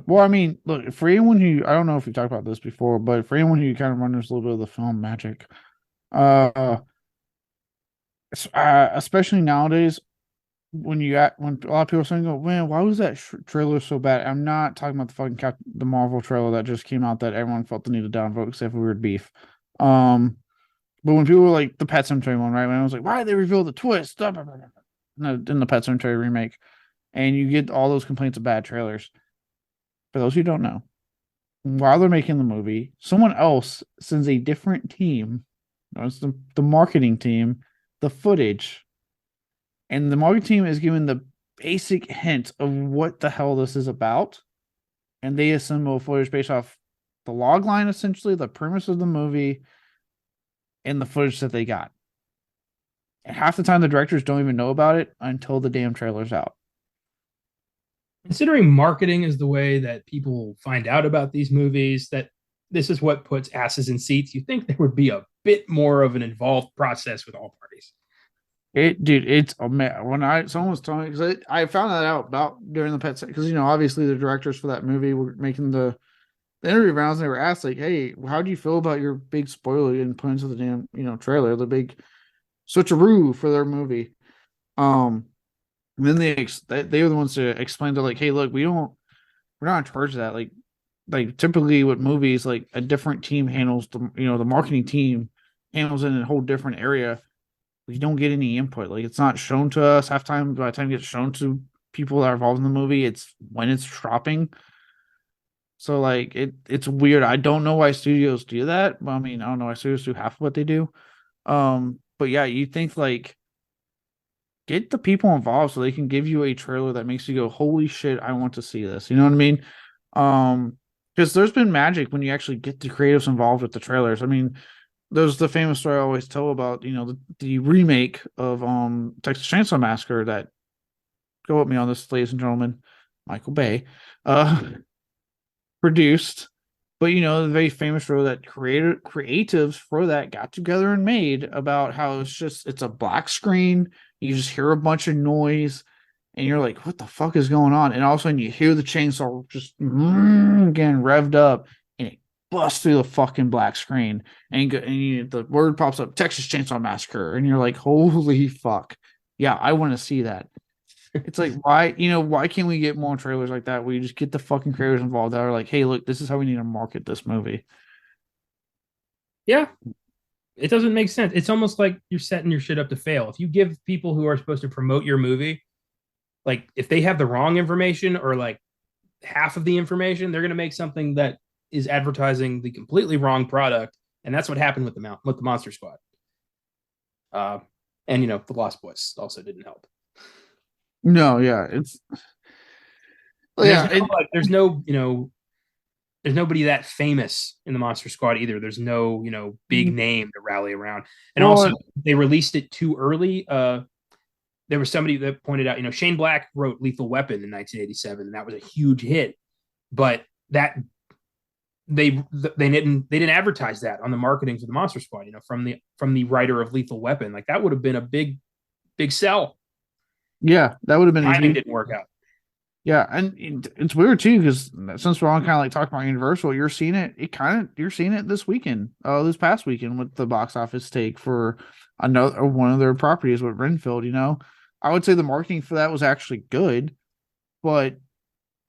Well, I mean, look, for anyone who I don't know if we talked about this before, but for anyone who kind of wonders a little bit of the film magic, uh, especially nowadays, when when a lot of people are saying, "Oh man, why was that trailer so bad?" I'm not talking about the fucking the Marvel trailer that just came out that everyone felt the need to downvote except for Weird Beef. But when people were like the Pet Sematary one, right? When I was like, "Why did they reveal the twist?" In the Pet Sematary remake, and you get all those complaints of bad trailers. For those who don't know, while they're making the movie, someone else sends a different team, it's the marketing team, the footage. And the marketing team is given the basic hint of what the hell this is about. And they assemble footage based off the log line, essentially, the premise of the movie, and the footage that they got. And half the time, the directors don't even know about it until the damn trailer's out. Considering marketing is the way that people find out about these movies, that this is what puts asses in seats, you think there would be a bit more of an involved process with all parties. It's a when someone was telling me, because I found that out about during the pet because obviously the directors for that movie were making the interview rounds and they were asked like, hey, how do you feel about your big spoiler and put into the damn trailer, the big switcheroo for their movie. And then they were the ones to explain to like, hey, look, we're not in charge of that. Like typically with movies, like a different team handles the marketing team handles it in a whole different area. We don't get any input. Like it's not shown to us. Half time by the time it gets shown to people that are involved in the movie, it's when it's dropping. So like it's weird. I don't know why studios do that. But I mean, I don't know why studios do half of what they do. But yeah, you think like get the people involved so they can give you a trailer that makes you go, holy shit, I want to see this. You know what I mean? Because there's been magic when you actually get the creatives involved with the trailers. I mean, there's the famous story I always tell about, the remake of Texas Chainsaw Massacre that go with me on this, ladies and gentlemen, Michael Bay, produced. But the very famous show that creatives for that got together and made about how it's a black screen. You just hear a bunch of noise, and you're like, "What the fuck is going on?" And all of a sudden, you hear the chainsaw just again revved up, and it busts through the fucking black screen, and the word pops up, "Texas Chainsaw Massacre," and you're like, "Holy fuck, yeah, I want to see that." It's like, why can't we get more trailers like that where you just get the fucking creators involved that are like, hey, look, this is how we need to market this movie. Yeah. It doesn't make sense. It's almost like you're setting your shit up to fail. If you give people who are supposed to promote your movie, like if they have the wrong information or like half of the information, they're going to make something that is advertising the completely wrong product. And that's what happened with the Monster Squad. And the Lost Boys also didn't help. No, yeah, it's there's nobody that famous in the Monster Squad either. There's no big name to rally around. And also they released it too early. there was somebody that pointed out, Shane Black wrote Lethal Weapon in 1987, and that was a huge hit. But that they didn't advertise that on the marketing for the Monster Squad, from the writer of Lethal Weapon. Like that would have been a big sell. Yeah, that would have been a Timing huge. didn't work out. Yeah, and it's weird too because since we're all kind of like talking about Universal, you're seeing it. You're seeing it this weekend. This past weekend with the box office take for another one of their properties with Renfield. I would say the marketing for that was actually good, but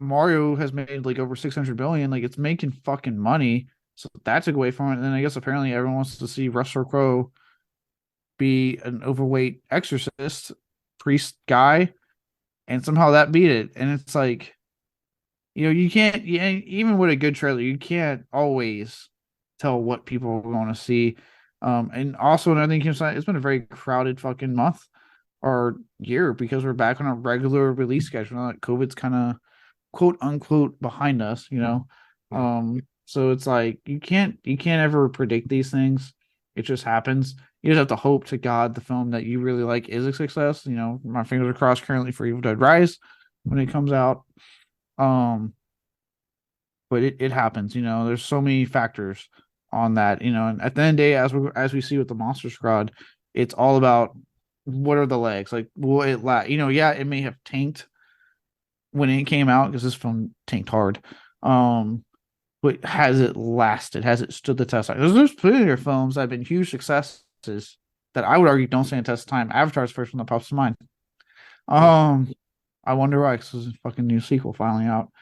Mario has made like over 600 billion. Like it's making fucking money, so that took away from it. And then I guess apparently everyone wants to see Russell Crowe be an overweight exorcist priest guy, and somehow that beat it. And it's like, you can't, even with a good trailer, you can't always tell what people are going to see. And also another thing, it's been a very crowded fucking month or year because we're back on a regular release schedule. Like COVID's kind of quote unquote behind us, So it's like you can't ever predict these things. It just happens. You just have to hope to God the film that you really like is a success. My fingers are crossed currently for Evil Dead Rise when it comes out. But it happens. There's so many factors on that. And at the end of the day, as we see with the Monster Squad, it's all about what are the legs. Like, will it last? Yeah, it may have tanked when it came out because this film tanked hard. But has it lasted? Has it stood the test? There's plenty of films that have been huge successes that I would argue don't stand the test of time. Avatar's the first one that pops to mind. I wonder why, because there's a fucking new sequel finally out.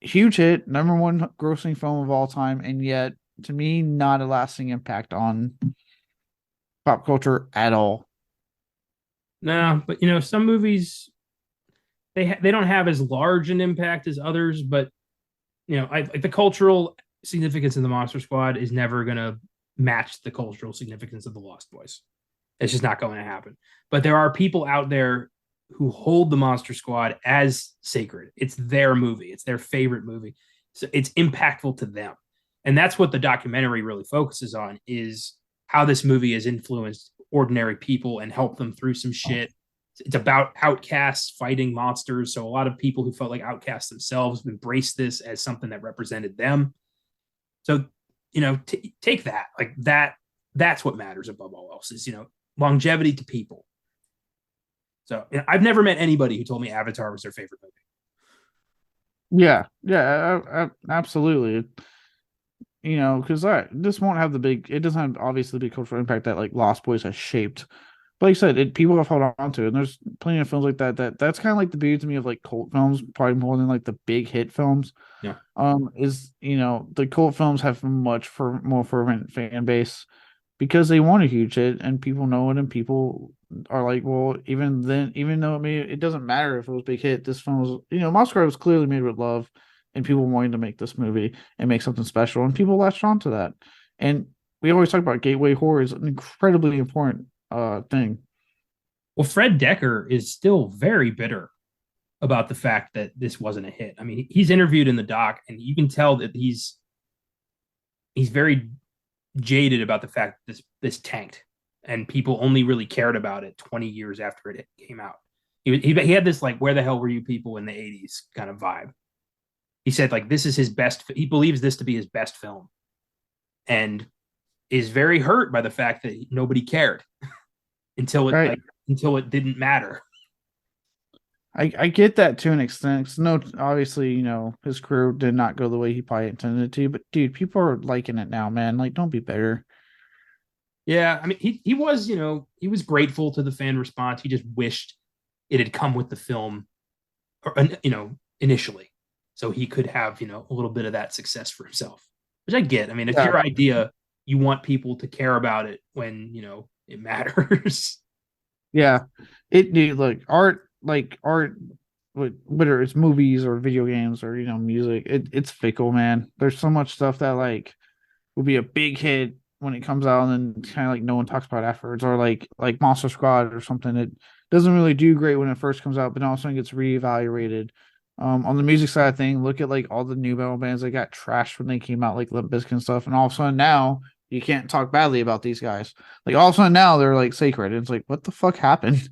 Huge hit, number one grossing film of all time, and yet to me, not a lasting impact on pop culture at all. No, but some movies they don't have as large an impact as others, but the cultural significance of the Monster Squad is never gonna match the cultural significance of the Lost Boys. It's just not going to happen. But there are people out there who hold the Monster Squad as sacred. It's their movie. It's their favorite movie. So it's impactful to them. And that's what the documentary really focuses on, is how this movie has influenced ordinary people and helped them through some shit. It's about outcasts fighting monsters. So a lot of people who felt like outcasts themselves embraced this as something that represented them. So, take that. Like that's what matters above all else is, longevity to people. So I've never met anybody who told me Avatar was their favorite movie. Yeah, absolutely. Because this won't have it doesn't have obviously the big cultural impact that like Lost Boys has shaped. But like you said, people have held on to it, and there's plenty of films like that's kind of like the beauty to me of like cult films, probably more than like the big hit films. Yeah. Is the cult films have more fervent fan base because they want a huge hit and people know it, and people are like, well, even then, even though it doesn't matter if it was a big hit, this film was, Monster was clearly made with love and people wanting to make this movie and make something special, and people latched onto that. And we always talk about gateway horror is an incredibly important thing. Well, Fred Decker is still very bitter about the fact that this wasn't a hit. I mean, he's interviewed in the doc, and you can tell that he's very jaded about the fact that this tanked, and people only really cared about it 20 years after it came out. He had this like, where the hell were you people in the 80s kind of vibe. He said like this is his best. He believes this to be his best film, and is very hurt by the fact that nobody cared until it didn't matter. I get that to an extent. No, obviously, his career did not go the way he probably intended to. But dude, people are liking it now, man. Like, don't be bitter. Yeah, I mean, he was, he was grateful to the fan response. He just wished it had come with the film, or initially, so he could have a little bit of that success for himself, which I get. I mean, it's your idea. You want people to care about it when it matters. Yeah, dude, like art, whether it's movies or video games or music, it's fickle, man. There's so much stuff that like will be a big hit when it comes out, and then kind of like no one talks about afterwards, or like Monster Squad or something. It doesn't really do great when it first comes out, but also it gets reevaluated. On the music side of thing, look at like all the new metal bands that got trashed when they came out, like Limp Bizkit and stuff, and all of a sudden now you can't talk badly about these guys. Like all of a sudden now they're like sacred. And it's like, what the fuck happened?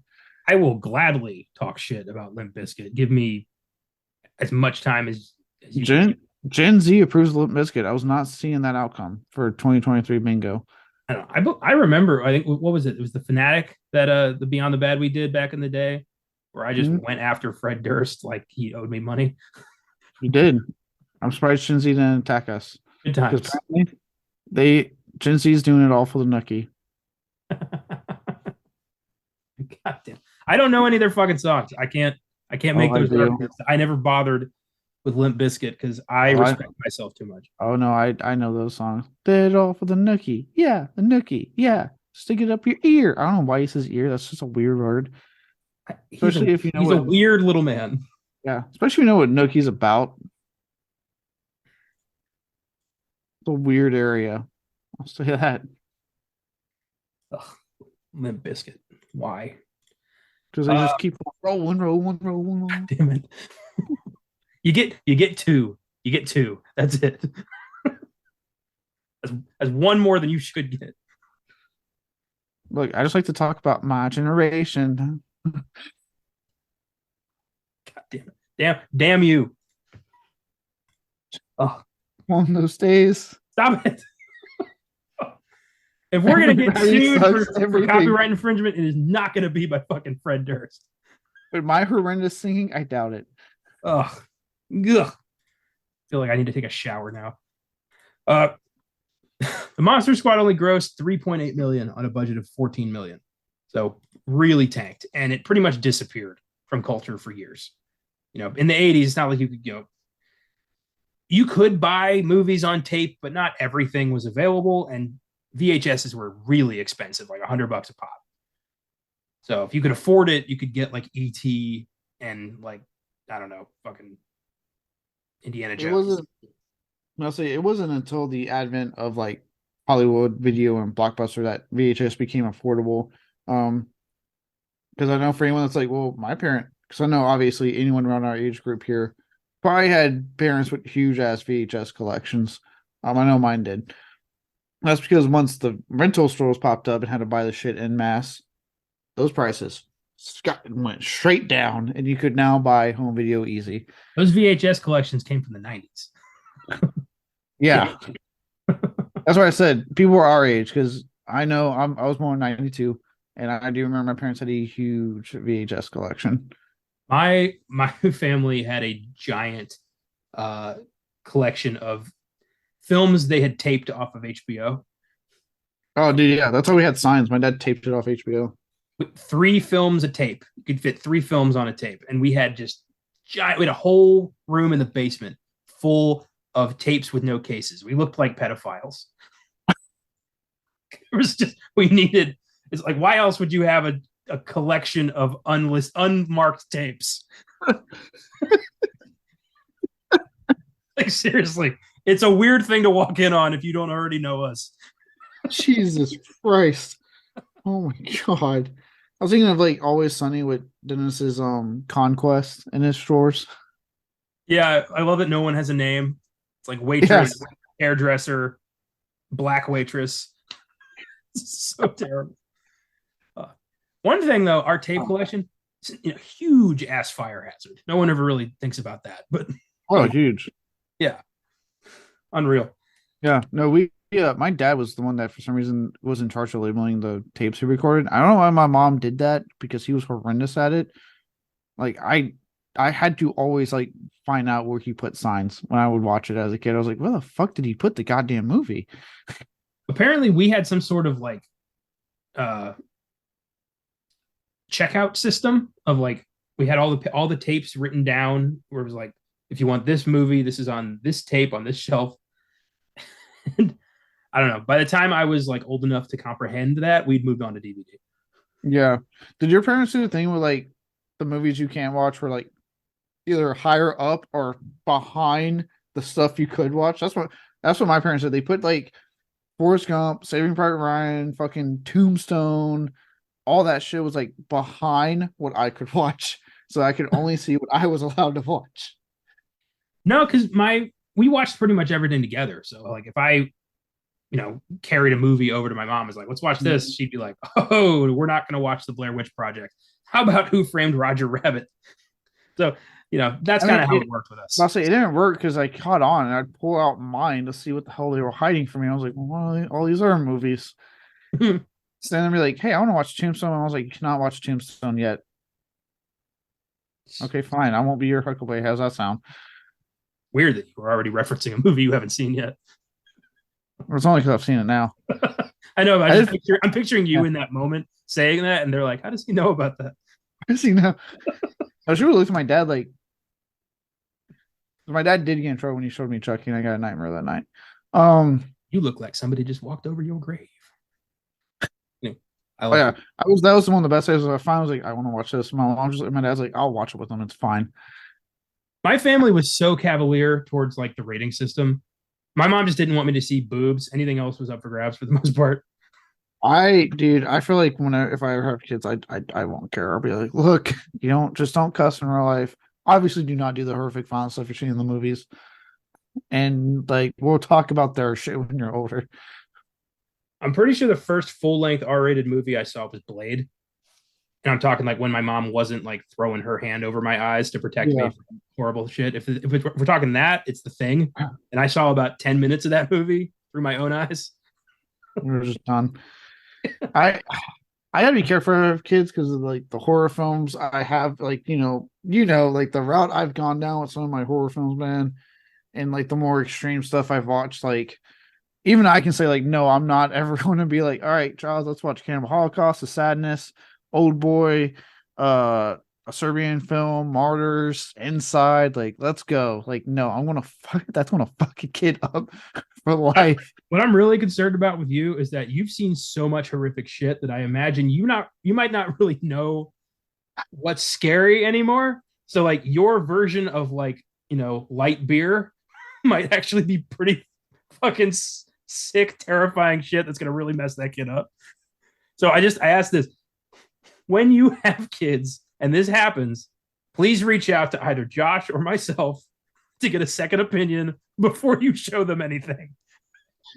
I will gladly talk shit about Limp Bizkit. Give me as much time as you can. Gen Z approves Limp Bizkit. I was not seeing that outcome for 2023 bingo. I don't know. I remember. I think what was it? It was the Fanatic that the Beyond the Bad we did back in the day, where I just went after Fred Durst like he owed me money. You did. I'm surprised Gen Z didn't attack us. Good times. Gen Z's doing it all for the nookie. God damn. I don't know any of their fucking songs. I can't make those arguments. I never bothered with Limp Bizkit because I respect myself too much. Oh no, I know those songs. Did it all for the nookie. Yeah, the nookie. Yeah. Stick it up your ear. I don't know why he says ear. That's just a weird word. Especially if you know he's a weird little man. Yeah, especially if you know what Nookie's about. It's a weird area. I'll say that. Ugh, Limp Bizkit. Why? Because they just keep rolling. Damn it. You get two. You get two. That's it. That's one more than you should get. Look, I just like to talk about my generation. God damn it. Damn you. Oh, on those days. Stop it. If we're going to get sued for copyright infringement, it is not going to be by fucking Fred Durst. But my horrendous singing, I doubt it. Ugh. I feel like I need to take a shower now. The Monster Squad only grossed 3.8 million on a budget of 14 million. So really tanked. And it pretty much disappeared from culture for years. You know, in the 80s, it's not like you could go. You could buy movies on tape, but not everything was available. And VHSs were really expensive, like $100 a pop. So if you could afford it, you could get like E.T. and like, I don't know, fucking Indiana Jones. It wasn't until the advent of like Hollywood video and Blockbuster that VHS became affordable. Because I know for anyone that's like, well, my parent, because I know obviously anyone around our age group here probably had parents with huge ass VHS collections. I know mine did. That's because once the rental stores popped up and had to buy the shit en masse, those prices went straight down, and you could now buy home video easy. Those VHS collections came from the 90s. Yeah. That's why I said people were our age, because I know I was born in 92, and I do remember my parents had a huge VHS collection. My family had a giant collection of films they had taped off of HBO. Oh, dude, yeah. That's why we had Signs. My dad taped it off HBO. With 3 films a tape. You could fit 3 films on a tape. And we had just giant, we had a whole room in the basement full of tapes with no cases. We looked like pedophiles. It was just, it's like, why else would you have a collection of unmarked tapes? Like, seriously. It's a weird thing to walk in on if you don't already know us. Jesus Christ. Oh my God. I was thinking of like Always Sunny with Dennis's Conquest in his drawers. Yeah, I love that no one has a name. It's like waitress, hairdresser, black waitress. It's so terrible. One thing though, our tape collection is a huge ass fire hazard. No one ever really thinks about that, but huge. Yeah. Unreal. Yeah. No, my dad was the one that for some reason was in charge of labeling the tapes he recorded. I don't know why my mom did that, because he was horrendous at it. Like I had to always like find out where he put Signs when I would watch it as a kid. I was like, where the fuck did he put the goddamn movie? Apparently we had some sort of like checkout system of like, we had all the tapes written down where it was like, if you want this movie, this is on this tape on this shelf. And I don't know. By the time I was like old enough to comprehend that, we'd moved on to DVD. Yeah. Did your parents do the thing where like the movies you can't watch were like either higher up or behind the stuff you could watch? That's what my parents did. They put like Forrest Gump, Saving Private Ryan, fucking Tombstone, all that shit was like behind what I could watch, so I could only see what I was allowed to watch. No, because we watched pretty much everything together. So like if I, carried a movie over to my mom, was like, let's watch this. She'd be like, oh, we're not going to watch the Blair Witch Project. How about Who Framed Roger Rabbit? So, that's I mean, kind of how it worked with us. I'll say it didn't work because I caught on and I'd pull out mine to see what the hell they were hiding from me. I was like, well, all these other movies. So then they'd be like, hey, I want to watch Tombstone. And I was like, you cannot watch Tombstone yet. Okay, fine. I won't be your Huckleberry. How's that sound? Weird that you were already referencing a movie you haven't seen yet. It's only because I've seen it now. I know. I'm picturing you in that moment saying that, and they're like, "How does he know about that?" I see now. I should have looked at my dad like. My dad did get in trouble when he showed me Chucky, and I got a nightmare that night. You look like somebody just walked over your grave. I like that was one of the best days I found. I was like, I want to watch this. My dad's like, I'll watch it with them. It's fine. My family was so cavalier towards like the rating system. My mom just didn't want me to see boobs. Anything else was up for grabs for the most part. I feel like if I ever have kids, I won't care. I'll be like, look, don't cuss in real life. Obviously, do not do the horrific violence stuff you're seeing in the movies. And like, we'll talk about their shit when you're older. I'm pretty sure the first full-length R-rated movie I saw was Blade. And I'm talking like when my mom wasn't like throwing her hand over my eyes to protect me from horrible shit. If we're talking that, it's The Thing. And I saw about 10 minutes of that movie through my own eyes. We're just done. I gotta be careful of kids because of like the horror films I have, like like the route I've gone down with some of my horror films, man, and like the more extreme stuff I've watched. Like even I can say like, no, I'm not ever going to be like, all right, Charles, let's watch Cannibal Holocaust, The Sadness, Old Boy, a Serbian film, Martyrs, Inside. Like, let's go. Like, no, that's gonna fuck a kid up for life. What I'm really concerned about with you is that you've seen so much horrific shit that I imagine you might not really know what's scary anymore. So like your version of like, light beer might actually be pretty fucking sick, terrifying shit that's gonna really mess that kid up. So I asked this: when you have kids and this happens, please reach out to either Josh or myself to get a second opinion before you show them anything.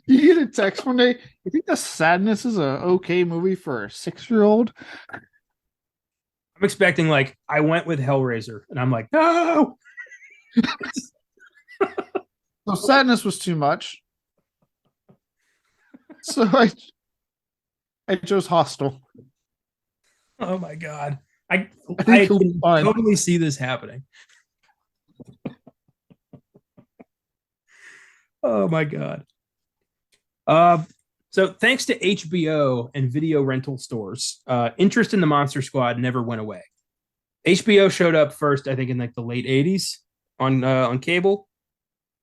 You get a text one day. You think The Sadness is a okay movie for a 6-year-old? I'm expecting like I went with Hellraiser, and I'm like, no. So Sadness was too much. So I chose Hostel. Oh my god, I can totally see this happening. Oh my god. So thanks to HBO and video rental stores, interest in the Monster Squad never went away. HBO showed up first, I think, in like the late '80s on cable.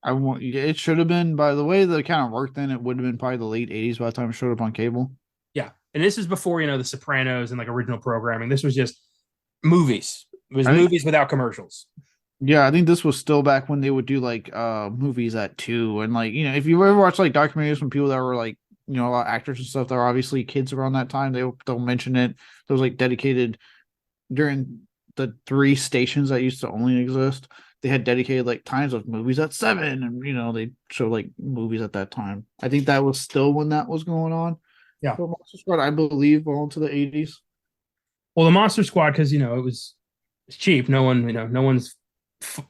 It should have been, by the way that it kind of worked then, it would have been probably the late 80s by the time it showed up on cable. Yeah. And this is before, The Sopranos and like original programming. This was just movies. It was movies without commercials. Yeah, I think this was still back when they would do like movies at 2. And like, if you ever watch like documentaries from people that were like, a lot of actors and stuff that were obviously kids around that time, they'll mention it. There was like dedicated during the 3 stations that used to only exist. They had dedicated like times of movies at 7, and they show like movies at that time. I think that was still when that was going on. Yeah, for Monster Squad, I believe, well into the 80s. Well, the Monster Squad, because it's cheap. No one, no one's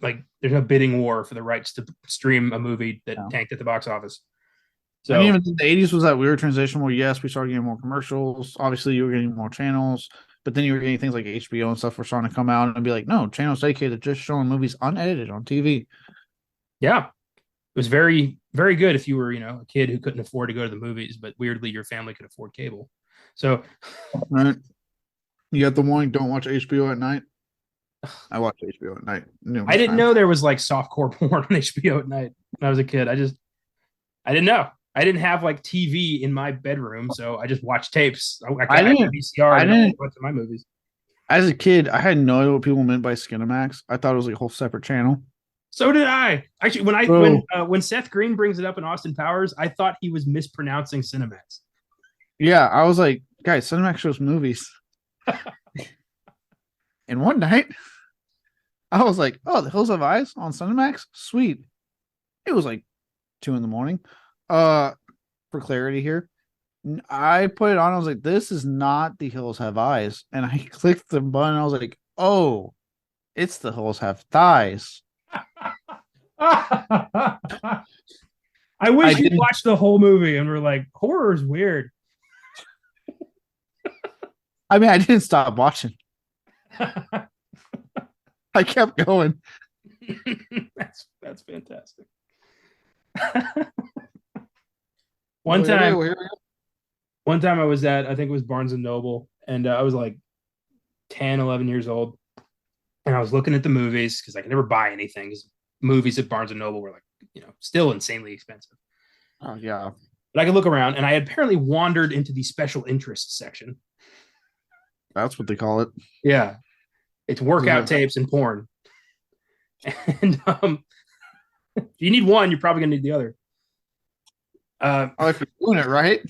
like there's no bidding war for the rights to stream a movie that tanked at the box office. So and even the 80s was that weird transition where yes, we started getting more commercials. Obviously, you were getting more channels. But then you were getting things like HBO and stuff were starting to come out and be like, no, channels dedicated to just showing movies unedited on TV. Yeah. It was very, very good if you were, a kid who couldn't afford to go to the movies, but weirdly your family could afford cable. So right. You got the warning, don't watch HBO at night. I watched HBO at night. I didn't know there was like softcore porn on HBO at night when I was a kid. I didn't know. I didn't have like TV in my bedroom, so I just watched tapes. I didn't VCR. I didn't watch my movies. As a kid, I had no idea what people meant by Skinamax. I thought it was like a whole separate channel. So did I. Actually, when Seth Green brings it up in Austin Powers, I thought he was mispronouncing Cinemax. Yeah, I was like, guys, Cinemax shows movies. And one night, I was like, oh, The Hills Have Eyes on Cinemax? Sweet. It was like 2 a.m. For clarity here, I put it on. I was like, "This is not The Hills Have Eyes," and I clicked the button. I was like, "Oh, it's The Hills Have Thighs." I I wish you'd didn't. watched the whole movie and were like, horror is weird. I mean, I didn't stop watching. I kept going. That's fantastic. Oh, one time, here we go. one time I was at, I think it was Barnes and Noble, and I was like 10, 11 years old, and I was looking at the movies because I could never buy anything. 'Cause movies at Barnes and Noble were like, still insanely expensive. Oh yeah, But I could look around, and I had apparently wandered into the special interests section. that's what they call it. Yeah, it's workout tapes and porn. And if you need one, you're probably gonna need the other. If you're doing it right,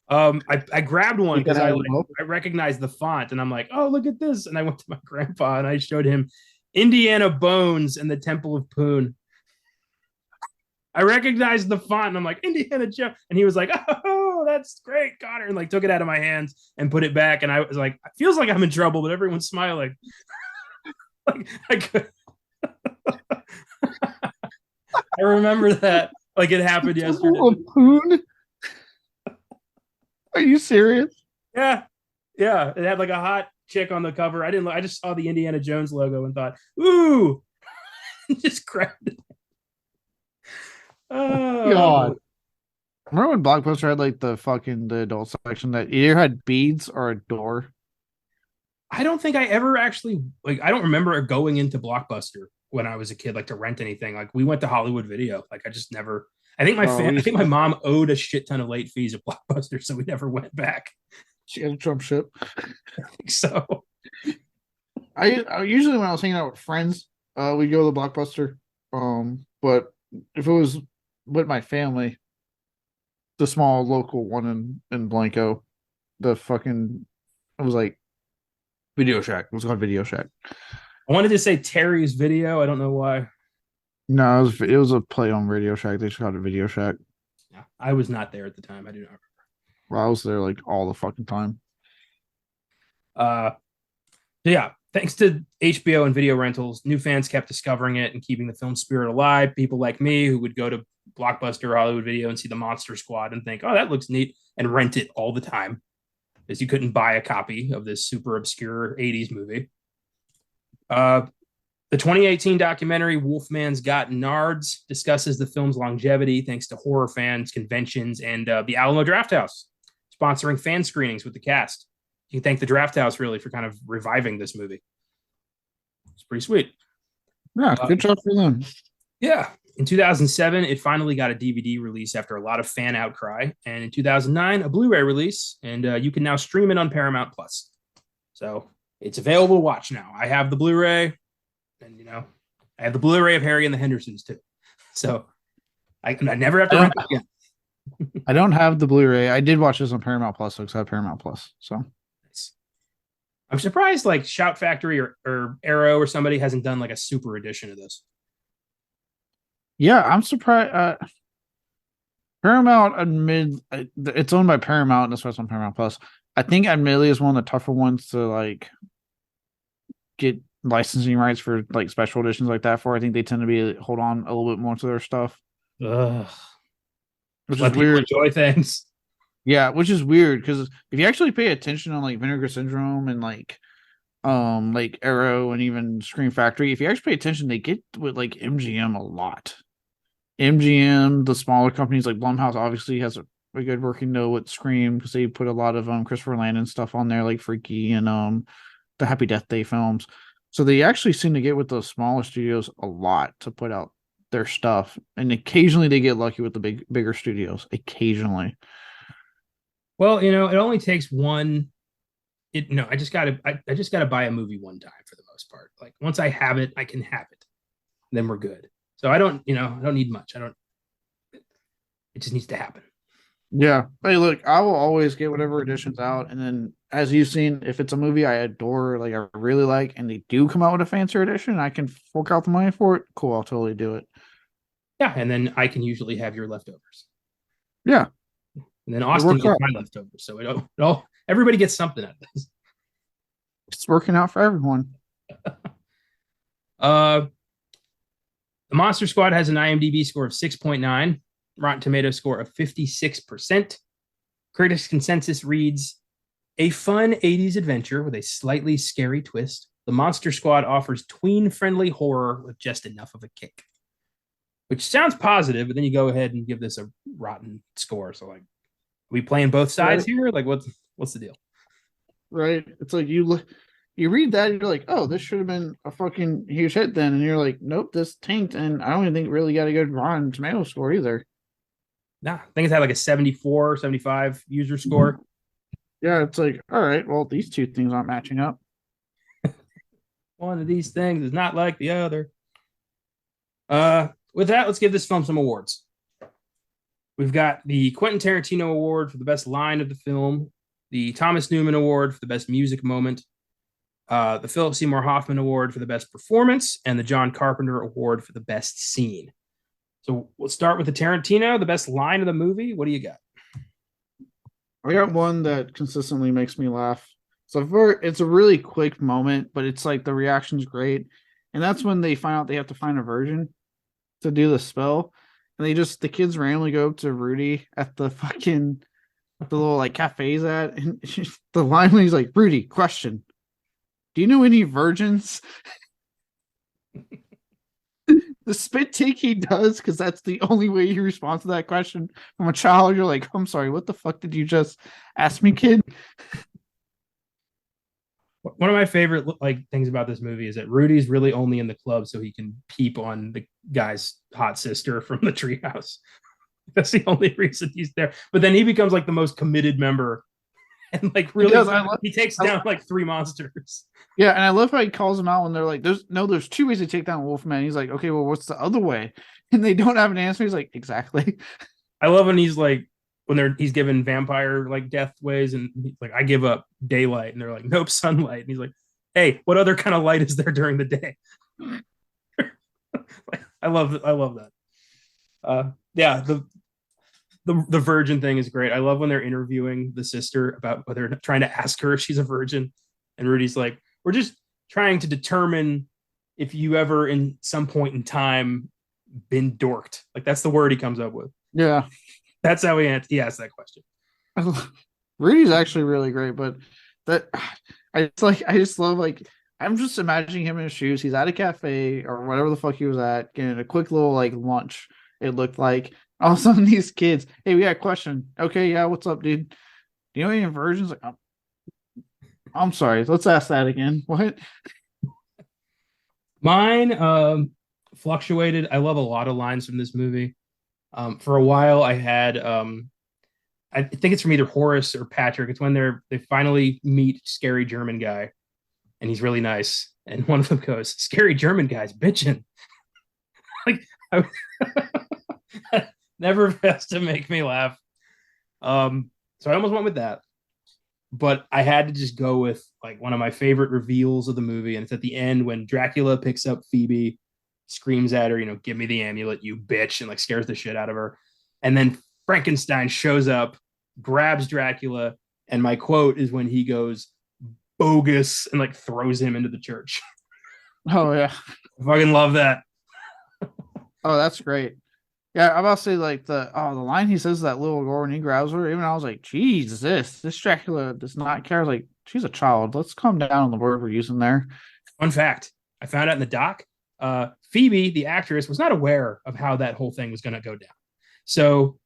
I grabbed one you can because have them both. I recognized the font, and I'm like, oh, look at this. And I went to my grandpa and I showed him Indiana Bones and the Temple of Poon. I recognized the font, and I'm like, Indiana Jones. And he was like, oh, that's great, Connor. And like took it out of my hands and put it back. And I was like, it feels like I'm in trouble, but everyone's smiling. Like I could I remember that like it happened yesterday. Poon? Are you serious? Yeah. Yeah. It had like a hot chick on the cover. I just saw the Indiana Jones logo and thought, ooh, just grabbed it. Oh God. Remember when Blockbuster had like the adult section that either had beads or a door? I don't think I ever actually like I don't remember going into Blockbuster when I was a kid, like to rent anything. Like we went to Hollywood Video. Like I just never I think my mom owed a shit ton of late fees at Blockbuster, so we never went back. She had a Trump ship. I think so. I usually when I was hanging out with friends, we go to the Blockbuster. But if it was with my family, the small local one in Blanco, the fucking it was like Video Shack. It was called Video Shack. I wanted to say Terry's Video. I don't know why. No, it was a play on Radio Shack. They just called it Video Shack. Yeah, I was not there at the time. I do not remember. Well, I was there like all the fucking time. Yeah, thanks to HBO and video rentals, new fans kept discovering it and keeping the film spirit alive. People like me who would go to Blockbuster or Hollywood Video and see the Monster Squad and think, oh, that looks neat, and rent it all the time because you couldn't buy a copy of this super obscure 80s movie. The 2018 documentary Wolfman's Got Nards discusses the film's longevity thanks to horror fans, conventions, and the Alamo Drafthouse sponsoring fan screenings with the cast. You can thank the Drafthouse really for kind of reviving this movie. It's pretty sweet. Yeah, good job for them. Yeah. In 2007, it finally got a DVD release after a lot of fan outcry. And in 2009, a Blu-ray release, and you can now stream it on Paramount Plus. So it's available to watch now. I have the Blu-ray, and I have the Blu-ray of Harry and the Hendersons too. So I never have to rent it again. I don't have the Blu-ray. I did watch this on Paramount Plus, so I have Paramount Plus. So I'm surprised like Shout Factory or Arrow or somebody hasn't done like a super edition of this. Yeah, I'm surprised. Paramount it's owned by Paramount, and that's why it's on Paramount Plus. I think admittedly is one of the tougher ones to like get licensing rights for like special editions like that for. I think they tend to be hold on a little bit more to their stuff. Ugh. Which Let is weird. Enjoy things. Yeah, which is weird because if you actually pay attention on like Vinegar Syndrome and like Arrow and even Scream Factory, if you actually pay attention, they get with like MGM a lot. MGM, the smaller companies like Blumhouse obviously has a good working note with Scream because they put a lot of Christopher Landon stuff on there like Freaky and the Happy Death Day films. So they actually seem to get with those smaller studios a lot to put out their stuff. And occasionally they get lucky with the bigger studios. Occasionally. Well, it only takes one. I just gotta buy a movie one time for the most part. Like once I have it, I can have it. Then we're good. So I don't need much. It just needs to happen. Yeah. Hey, look, I will always get whatever edition's out. And then as you've seen, if it's a movie I adore, like I really like, and they do come out with a fancier edition, I can fork out the money for it. Cool, I'll totally do it. Yeah, and then I can usually have your leftovers. Yeah. And then It Austin works gets out. my leftovers. So everybody gets something out of this. It's working out for everyone. Uh, the Monster Squad has an IMDb score of 6.9, Rotten Tomato score of 56%. Critics' consensus reads, a fun 80s adventure with a slightly scary twist. The Monster Squad offers tween-friendly horror with just enough of a kick. Which sounds positive, but then you go ahead and give this a rotten score. So, like, are we playing both sides Right. here? Like, what's the deal? Right. It's like you read that and you're like, oh, this should have been a fucking huge hit then. And you're like, nope, this tanked. And I don't even think it really got a good Rotten Tomato score either. Nah, I think it's had like a 74, 75 user score. Yeah, it's like, all right, well, these two things aren't matching up. One of these things is not like the other. With that, let's give this film some awards. We've got the Quentin Tarantino Award for the best line of the film, the Thomas Newman Award for the best music moment, the Philip Seymour Hoffman Award for the best performance, and the John Carpenter Award for the best scene. So let's start with the Tarantino, the best line of the movie. What do you got? I got one that consistently makes me laugh. It's a really quick moment, but it's like the reaction's great. And that's when they find out they have to find a virgin to do the spell. And the kids randomly go up to Rudy at the little like cafes at, and the line when he's like, Rudy, question. Do you know any virgins? The spit take he does, because that's the only way you respond to that question from a child. You're like, I'm sorry, what the fuck did you just ask me, kid? One of my favorite like things about this movie is that Rudy's really only in the club so he can peep on the guy's hot sister from the treehouse. That's the only reason he's there. But then he becomes like the most committed member, and like really, he takes down like 3 monsters. Yeah, and I love how he calls them out when they're like, there's 2 ways to take down Wolfman. He's like, okay, well, what's the other way? And they don't have an answer. He's like, exactly. I love when he's like, he's given vampire like death ways, and he's like, I give up daylight, and they're like, nope, sunlight, and he's like, hey, what other kind of light is there during the day? I love that. Yeah, the virgin thing is great. I love when they're interviewing the sister about whether trying to ask her if she's a virgin, and Rudy's like, we're just trying to determine if you ever in some point in time been dorked. Like, that's the word he comes up with. Yeah. That's how he asked that question. Rudy's actually really great, but I just love, like, I'm just imagining him in his shoes. He's at a cafe or whatever the fuck he was at, getting a quick little like lunch. It looked like all of a sudden these kids, hey, we got a question. Okay, yeah, what's up, dude? Do you know any virgins? Like, I'm sorry, let's ask that again. What? Mine fluctuated. I love a lot of lines from this movie. For a while, I had I think it's from either Horace or Patrick. It's when they finally meet scary German guy, and he's really nice. And one of them goes, "Scary German guy's bitching." Like, never fails to make me laugh. So I almost went with that, but I had to just go with like one of my favorite reveals of the movie, and it's at the end when Dracula picks up Phoebe, screams at her, "Give me the amulet, you bitch," and like scares the shit out of her. And then Frankenstein shows up, grabs Dracula, and my quote is when he goes bogus and like throws him into the church. Oh yeah. I fucking love that. Oh, that's great. Yeah, I'm about to say like the line he says to that little girl when he grabs her. Even I was like, "Jesus, this Dracula does not care." I was like, she's a child. Let's calm down on the word we're using there. Fun fact: I found out in the doc. Phoebe, the actress, was not aware of how that whole thing was going to go down. So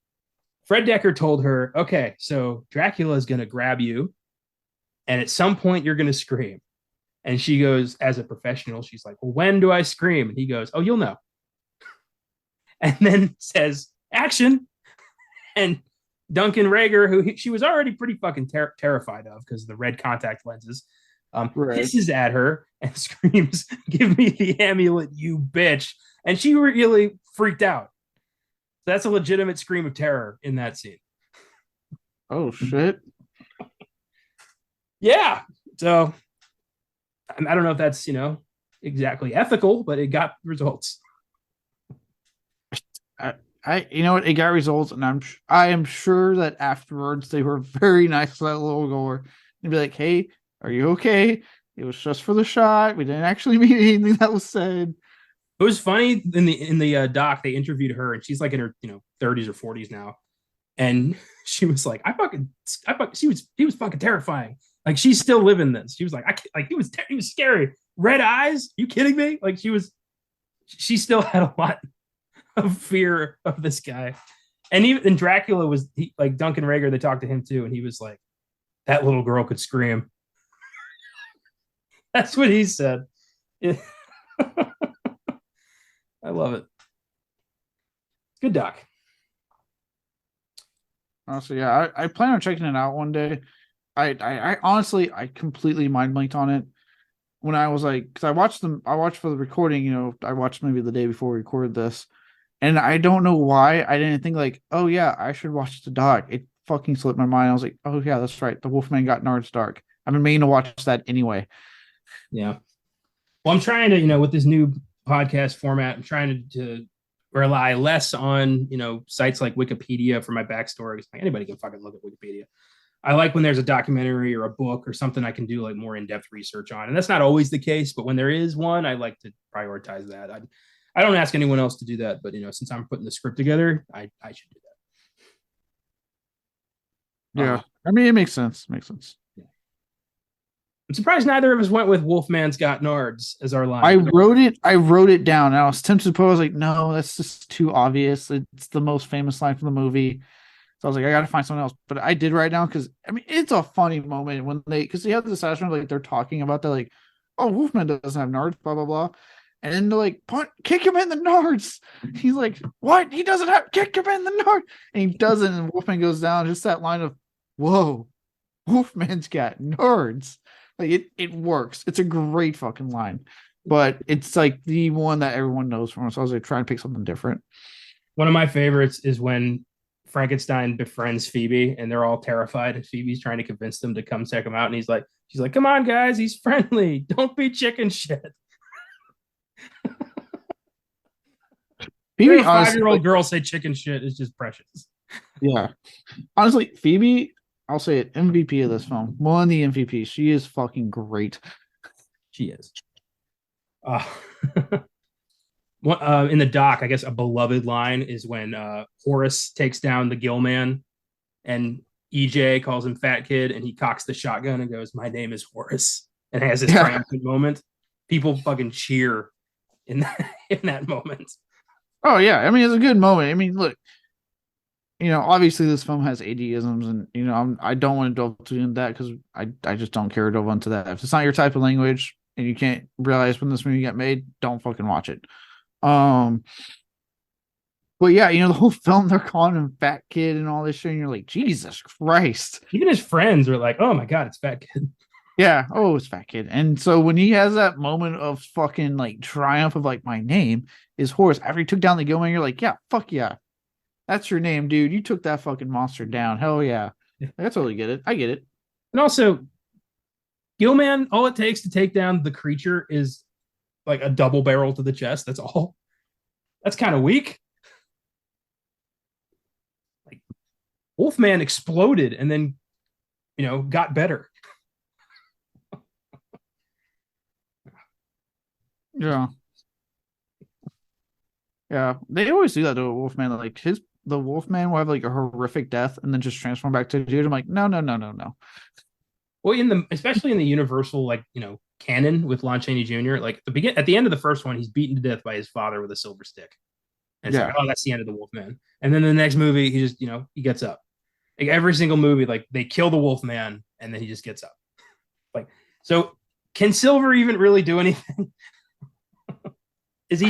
Fred Decker told her, "Okay, so Dracula is going to grab you, and at some point you're going to scream." And she goes, as a professional, she's like, "Well, when do I scream?" And he goes, "Oh, you'll know." And then says, "Action." And Duncan Rager, who she was already pretty fucking terrified of because of the red contact lenses, hisses at her and screams, "Give me the amulet, you bitch." And she really freaked out. So that's a legitimate scream of terror in that scene. Oh, shit. Yeah. So I don't know if that's, exactly ethical, but it got results. you know what, it got results, and I am sure that afterwards they were very nice to that little girl and be like, "Hey, are you okay? It was just for the shot. We didn't actually mean anything that was said." It was funny in the doc. They interviewed her, and she's like in her 30s or 40s now, and she was like, he was fucking terrifying. Like she's still living this. She was like, he was scary. Red eyes. You kidding me? Like she still had a lot of fear of this guy. And even and Dracula was like Duncan Rager. They talked to him too, and he was like, that little girl could scream. That's what he said. I love it. Good doc. Honestly, yeah, I plan on checking it out one day. I honestly, I completely mind blanked on it when I was like, because I watched for the recording. I watched maybe the day before we recorded this, and I don't know why I didn't think like, oh yeah, I should watch the doc. It fucking slipped my mind. I was like, oh yeah, that's right. The Wolfman got Nard's Dark. I've been meaning to watch that anyway. Yeah. Well, I'm trying to, with this new podcast format, I'm trying to rely less on, sites like Wikipedia for my backstory. Like anybody can fucking look at Wikipedia. I like when there's a documentary or a book or something I can do like more in-depth research on. And that's not always the case, but when there is one, I like to prioritize that. I don't ask anyone else to do that, but since I'm putting the script together, I should do that. Yeah. I mean, it makes sense. Makes sense. Yeah. I'm surprised neither of us went with Wolfman's Got Nards as our line. I wrote it down. And I was tempted to put, I was like, no, that's just too obvious. It's the most famous line from the movie. So I was like, I got to find something else. But I did write down because, I mean, it's a funny moment when because they have this session like they're talking about that, like, oh, Wolfman doesn't have nards, blah, blah, blah. And then they're like, kick him in the nards. He's like, what? He doesn't have, kick him in the nards. And he doesn't. And Wolfman goes down. Just that line of, whoa, Wolfman's got nards. Like it works. It's a great fucking line. But it's like the one that everyone knows from us. So I was like trying to pick something different. One of my favorites is when Frankenstein befriends Phoebe and they're all terrified. And Phoebe's trying to convince them to come check him out. And she's like, come on, guys, he's friendly. Don't be chicken shit. Phoebe, a 5-year-old girl say chicken shit is just precious. Yeah. Honestly, Phoebe, I'll say it, MVP of this film. One of the MVPs. She is fucking great. She is. In the doc, I guess a beloved line is when Horace takes down the Gill Man and EJ calls him fat kid and he cocks the shotgun and goes, my name is Horace, and has this triumphant moment. People fucking cheer in that moment. Oh yeah. I mean, it's a good moment. I mean, look, obviously this film has ADisms and, I don't want to delve into that because I just don't care to delve into that. If it's not your type of language and you can't realize when this movie got made, don't fucking watch it. But yeah, the whole film, they're calling him fat kid and all this shit. And you're like, Jesus Christ. Even his friends are like, oh my God, it's fat kid. Yeah. Oh, it's fat kid. And so when he has that moment of fucking like triumph of like, my name is Horace, after he took down the Gilman, you're like, yeah, fuck yeah. That's your name, dude. You took that fucking monster down. Hell yeah. I totally get it. I get it. And also, Gilman, all it takes to take down the creature is like a double barrel to the chest. That's all. That's kind of weak. Like Wolfman exploded and then, got better. Yeah. Yeah. They always do that to a Wolfman. Like the Wolfman will have like a horrific death and then just transform back to a dude. I'm like, no. Well, especially in the Universal, like, canon with Lon Chaney Jr., like at the end of the first one, he's beaten to death by his father with a silver stick. And it's like, oh, that's the end of the Wolfman. And then the next movie, he just, he gets up. Like every single movie, like they kill the Wolfman and then he just gets up. Like, so can Silver even really do anything? Is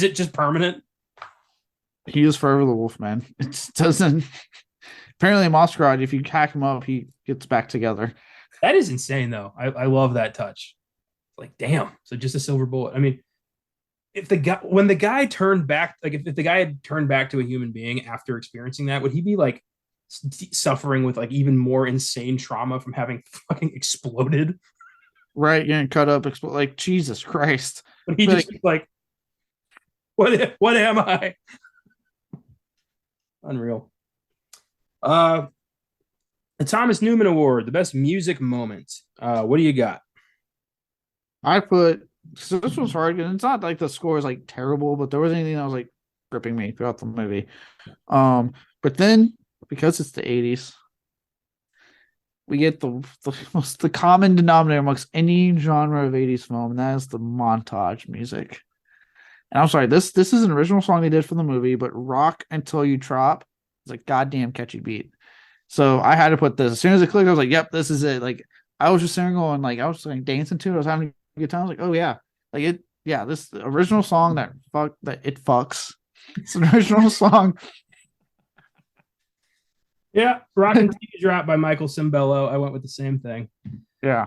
it just permanent? He is forever the Wolfman. It doesn't. Apparently, Masquerade, if you hack him up, he gets back together. That is insane, though. I love that touch. Like, damn. So just a silver bullet. I mean, when the guy turned back, like if the guy had turned back to a human being after experiencing that, would he be like suffering with like even more insane trauma from having fucking exploded? Right, getting cut up, like Jesus Christ. But he just like, what am I? Unreal. Uh, the Thomas Newman Award, the best music moment. What do you got? I put so this was hard because it's not like the score is like terrible, but there wasn't anything that was like gripping me throughout the movie. Um, but then because it's the 80s, we get the common denominator amongst any genre of 80s film, and that is the montage music. And I'm sorry, this is an original song they did for the movie, but Rock Until You Drop is a goddamn catchy beat. So I had to put this. As soon as it clicked, I was like, yep, this is it. Like I was just sitting going, like I was like dancing to it. I was having a good time. I was like, oh yeah. Like it, yeah, this original song that it fucks. It's an original song. Yeah, Rockin' Till Drop by Michael Cimbello. I went with the same thing. Yeah.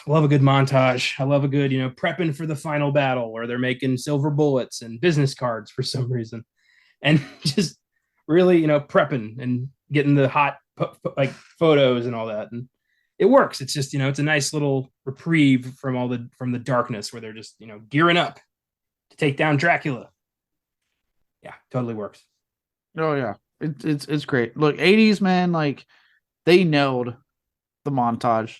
I love a good montage. I love a good, prepping for the final battle where they're making silver bullets and business cards for some reason. And just really, prepping and getting the hot like photos and all that. And it works. It's just, it's a nice little reprieve from the darkness where they're just, gearing up to take down Dracula. Yeah, totally works. Oh yeah. It's great. Look, 80s man, like they nailed the montage.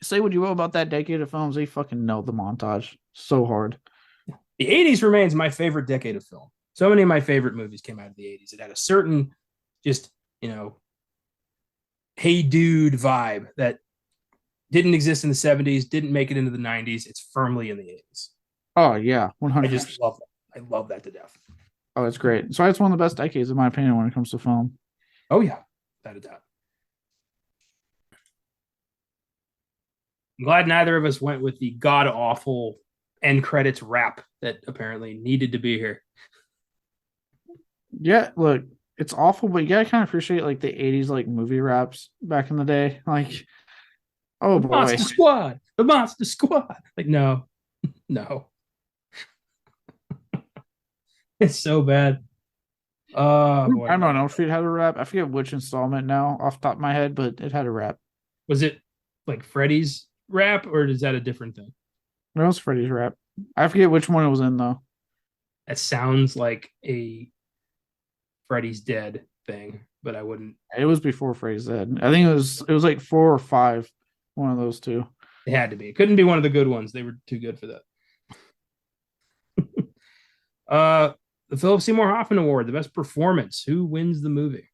Say what you will about that decade of films, they fucking nailed the montage so hard. The 80s remains my favorite decade of film. So many of my favorite movies came out of the 80s. It had a certain just, hey dude vibe that didn't exist in the 70s, didn't make it into the 90s. It's firmly in the 80s. Oh yeah, I 100%. just love that. I love that to death. Oh, it's great. So it's one of the best decades in my opinion when it comes to film. Oh yeah, without a doubt. I'm glad neither of us went with the god awful end credits rap that apparently needed to be here. Yeah, look, it's awful, but you gotta kind of appreciate like the 80s like movie raps back in the day. Like, oh The boy. Monster Squad, the Monster Squad. Like, no, no. It's so bad. Oh boy. I don't know if it had a rap. I forget which installment now off the top of my head, but it had a rap. Was it like Freddy's rap or is that a different thing? It was Freddy's rap. I forget which one it was in though. That sounds like a Freddy's Dead thing, but I wouldn't. It was before Freddy's Dead. I think it was like 4 or 5, one of those two. It had to be. It couldn't be one of the good ones. They were too good for that. The Philip Seymour Hoffman Award, the best performance. Who wins the movie?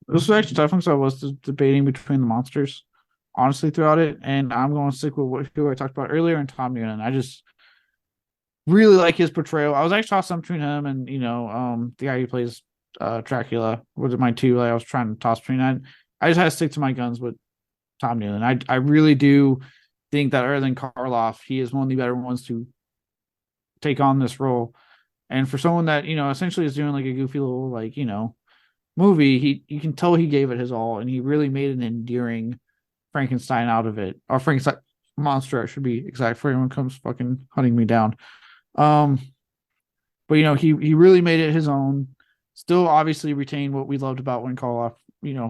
This was actually tough because I was debating between the monsters, honestly, throughout it, and I'm going to stick with who I talked about earlier and Tom Noonan. I just really like his portrayal. I was actually tossing between him and the guy who plays Dracula. Was it my two? Like I was trying to toss between that. I just had to stick to my guns with Tom Noonan. I really do think that other than Karloff, he is one of the better ones to take on this role. And for someone that essentially is doing like a goofy little movie, you can tell he gave it his all, and he really made an endearing Frankenstein out of it, or Frankenstein monster, I should be exact, for anyone comes fucking hunting me down. But he really made it his own. Still, obviously, retained what we loved about when Karloff,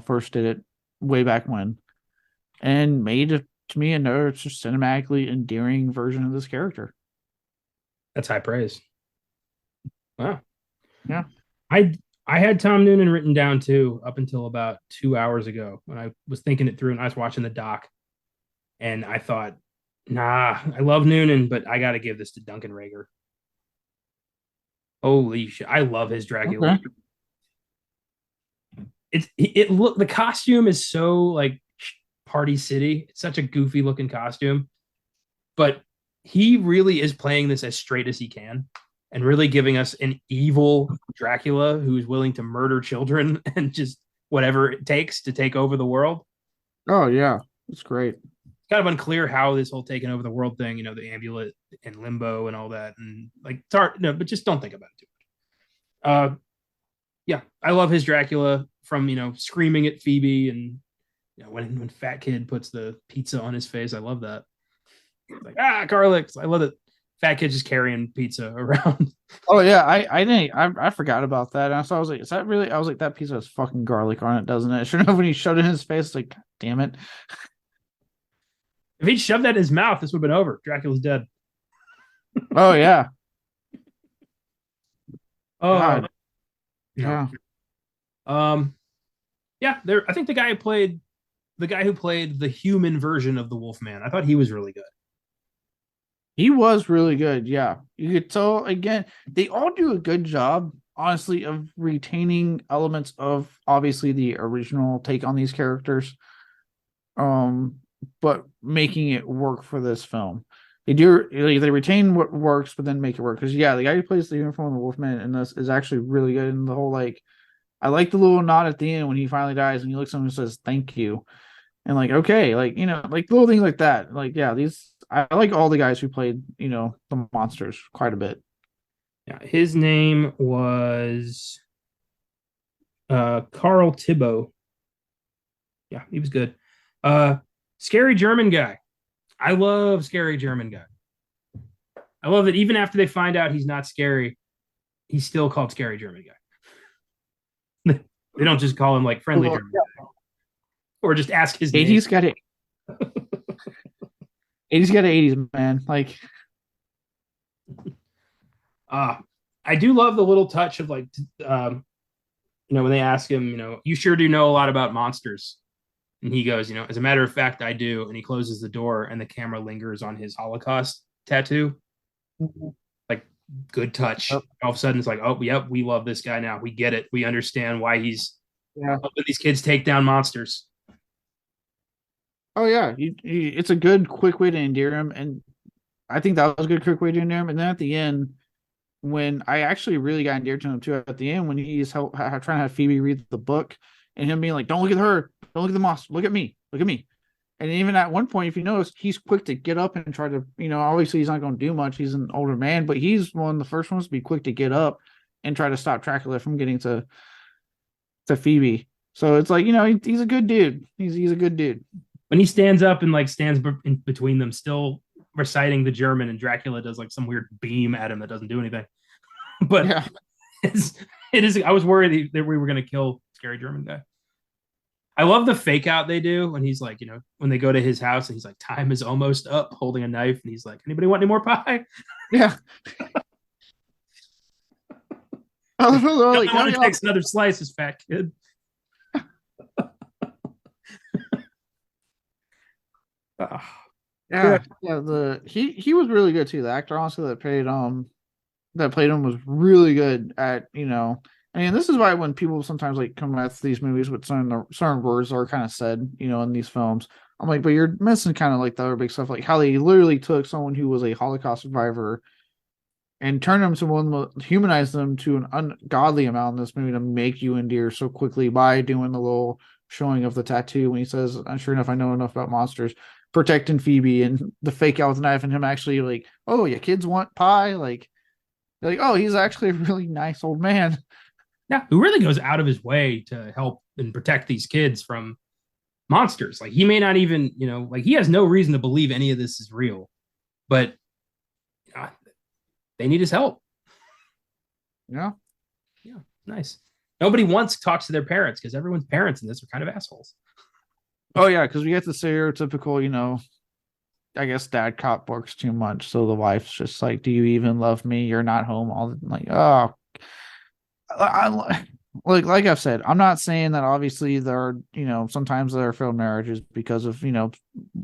first did it way back when, and made it to me another just cinematically endearing version of this character. That's high praise. Wow. Yeah. I had Tom Noonan written down too up until about 2 hours ago when I was thinking it through and I was watching the doc, and I thought, nah, I love Noonan, but I got to give this to Duncan Rager. Holy shit, I love his Dracula. Okay. The costume is so like Party City. It's such a goofy looking costume, but he really is playing this as straight as he can and really giving us an evil Dracula who's willing to murder children and just whatever it takes to take over the world. Oh yeah, it's great. It's kind of unclear how this whole taking over the world thing, the amulet and limbo and all that, and like it's hard, no, but just don't think about it too much. Yeah, I love his Dracula from screaming at Phoebe and when Fat Kid puts the pizza on his face. I love that. Like garlic. I love it. Fat Kid just carrying pizza around. Oh yeah, I forgot about that. And so I was like, is that really? I was like, that pizza has fucking garlic on it, doesn't it? Sure enough, when he shoved it in his face, like, God damn it. If he'd shoved that in his mouth, this would have been over. Dracula's dead. Oh yeah. Oh, God. No. Yeah. Um, yeah, there. I think the guy who played the human version of the Wolfman. I thought he was really good. He was really good. Yeah. You could tell again, they all do a good job, honestly, of retaining elements of obviously the original take on these characters. Um, but making it work for this film. They retain what works, but then make it work. Because yeah, the guy who plays the uniform of the Wolfman in this is actually really good. And the whole like I like the little nod at the end when he finally dies and he looks at him and says, "Thank you." And like, okay, like like little things like that. Like, yeah, these I like all the guys who played, the monsters quite a bit. Yeah, his name was Carl Thibault. Yeah, he was good. Uh, Scary German guy. I love scary German guy. I love that even after they find out he's not scary, he's still called scary German guy. They don't just call him like friendly Well, German guy or just ask his name. 80s got it. 80s got it 80s, man. Like, Uh, I do love the little touch of like, when they ask him, you sure do know a lot about monsters. And he goes, as a matter of fact, I do. And he closes the door and the camera lingers on his Holocaust tattoo. Like, good touch. oh, All of a sudden, it's like, oh, yep, we love this guy now. We get it. We understand why he's yeah. helping these kids take down monsters. Oh yeah, it's a good quick way to endear him, and I think that was a good quick way to endear him. And then at the end, when I actually really got endeared to him too, at the end when he's trying to have Phoebe read the book, and him being like, "Don't look at her, don't look at the monster, look at me, look at me." And even at one point, if you notice, he's quick to get up and try to, obviously he's not going to do much. He's an older man, but he's one of the first ones to be quick to get up and try to stop Dracula from getting to Phoebe. So it's like, he's a good dude. He's a good dude. When he stands up and like stands in between them, still reciting the German, and Dracula does like some weird beam at him that doesn't do anything. But Yeah. it's, it is. I was worried that we were going to kill scary German guy. I love the fake out they do when he's like, when they go to his house and he's like, time is almost up, holding a knife, and he's like, anybody want any more pie? Yeah. Oh, No like, one takes another slice, this fat kid. Oh, yeah, yeah. He was really good too. The actor, honestly, that played him was really good at I mean, this is why when people sometimes like come at these movies with certain words are kind of said, in these films, I'm like, but you're missing kind of like the other big stuff, like how they literally took someone who was a Holocaust survivor and turned them to one, humanized them to an ungodly amount in this movie to make you endear so quickly by doing the little showing of the tattoo when he says, "Sure enough, I know enough about monsters." Protecting Phoebe and the fake out with the knife and him actually like, "Oh, your kids want pie?" Like, they're like, "Oh, he's actually a really nice old man." yeah, who really goes out of his way to help and protect these kids from monsters. Like he may not even, like he has no reason to believe any of this is real, but uh, they need his help. Yeah. Yeah, nice. Nobody once talks to their parents because everyone's parents in this are kind of assholes. Oh yeah, because we get the stereotypical, I guess dad cop works too much, so the wife's just like, "Do you even love me? You're not home all the like." Oh, like I've said, I'm not saying that obviously there are, sometimes there are failed marriages because of,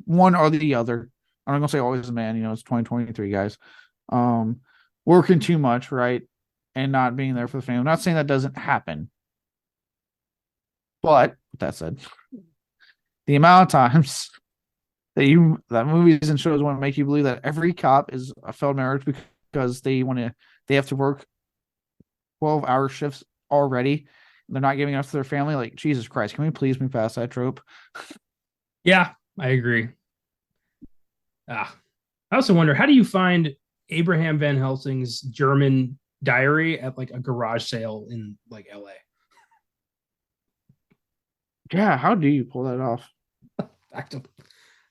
one or the other. I'm not gonna say always a man, it's 2023, guys. Um, Working too much, right? And not being there for the family. I'm not saying that doesn't happen. But with that said, the amount of times that movies and shows want to make you believe that every cop is a failed marriage because they have to work 12-hour shifts already. They're not giving enough to their family. Like, Jesus Christ, can we please move past that trope? Yeah, I agree. I also wonder, how do you find Abraham Van Helsing's German diary at like a garage sale in like LA? Yeah, how do you pull that off?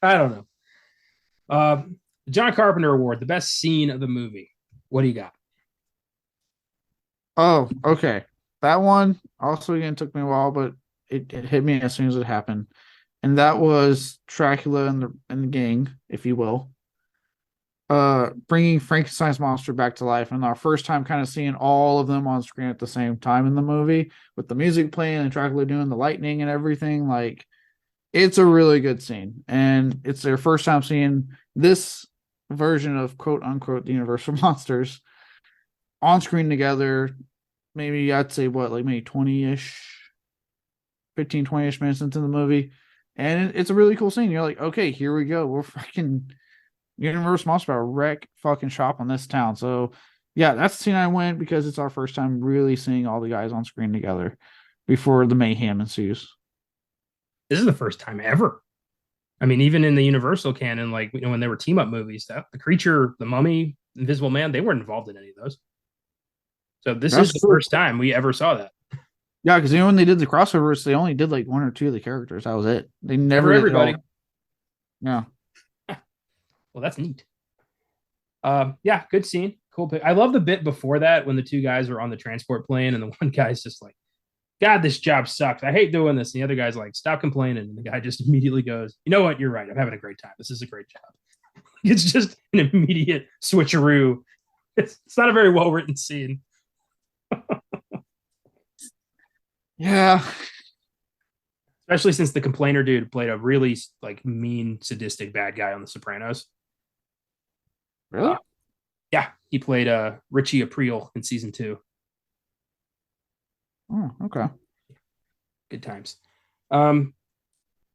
I don't know. John Carpenter Award, the best scene of the movie. What do you got? Oh, okay. That one also again took me a while, but it hit me as soon as it happened. And that was Dracula and the gang, if you will. bringing Frankenstein's monster back to life, and our first time kind of seeing all of them on screen at the same time in the movie with the music playing and Dracula doing the lightning and everything. Like, it's a really good scene, and it's their first time seeing this version of quote unquote the Universal monsters on screen together. Maybe I'd say what, like maybe 20-ish, 15, 20-ish minutes into the movie. And it's a really cool scene. You're like, okay, here we go. We're fucking Universal Monster about to wreck fucking shop on this town. So yeah, that's the scene I went because it's our first time really seeing all the guys on screen together before the mayhem ensues. This is the first time ever. I mean, even in the Universal canon, like, when there were team up movies, that the Creature, the Mummy, Invisible Man, they weren't involved in any of those. So this That's is the true. first time we ever saw that. Yeah, because when they did the crossovers, they only did like one or two of the characters. That was it. They never Never did everybody. all. Yeah. Well, that's neat. Yeah, good scene. Cool pick. I love the bit before that when the two guys are on the transport plane and the one guy's just like, God, this job sucks. I hate doing this. And the other guy's like, stop complaining. And the guy just immediately goes, you know what? You're right. I'm having a great time. This is a great job. It's just an immediate switcheroo. It's not a very well written scene. Yeah. Especially since the complainer dude played a really like mean, sadistic bad guy on The Sopranos. Really? Yeah, he played Richie Aprile in season 2. Oh, okay. Good times. Um,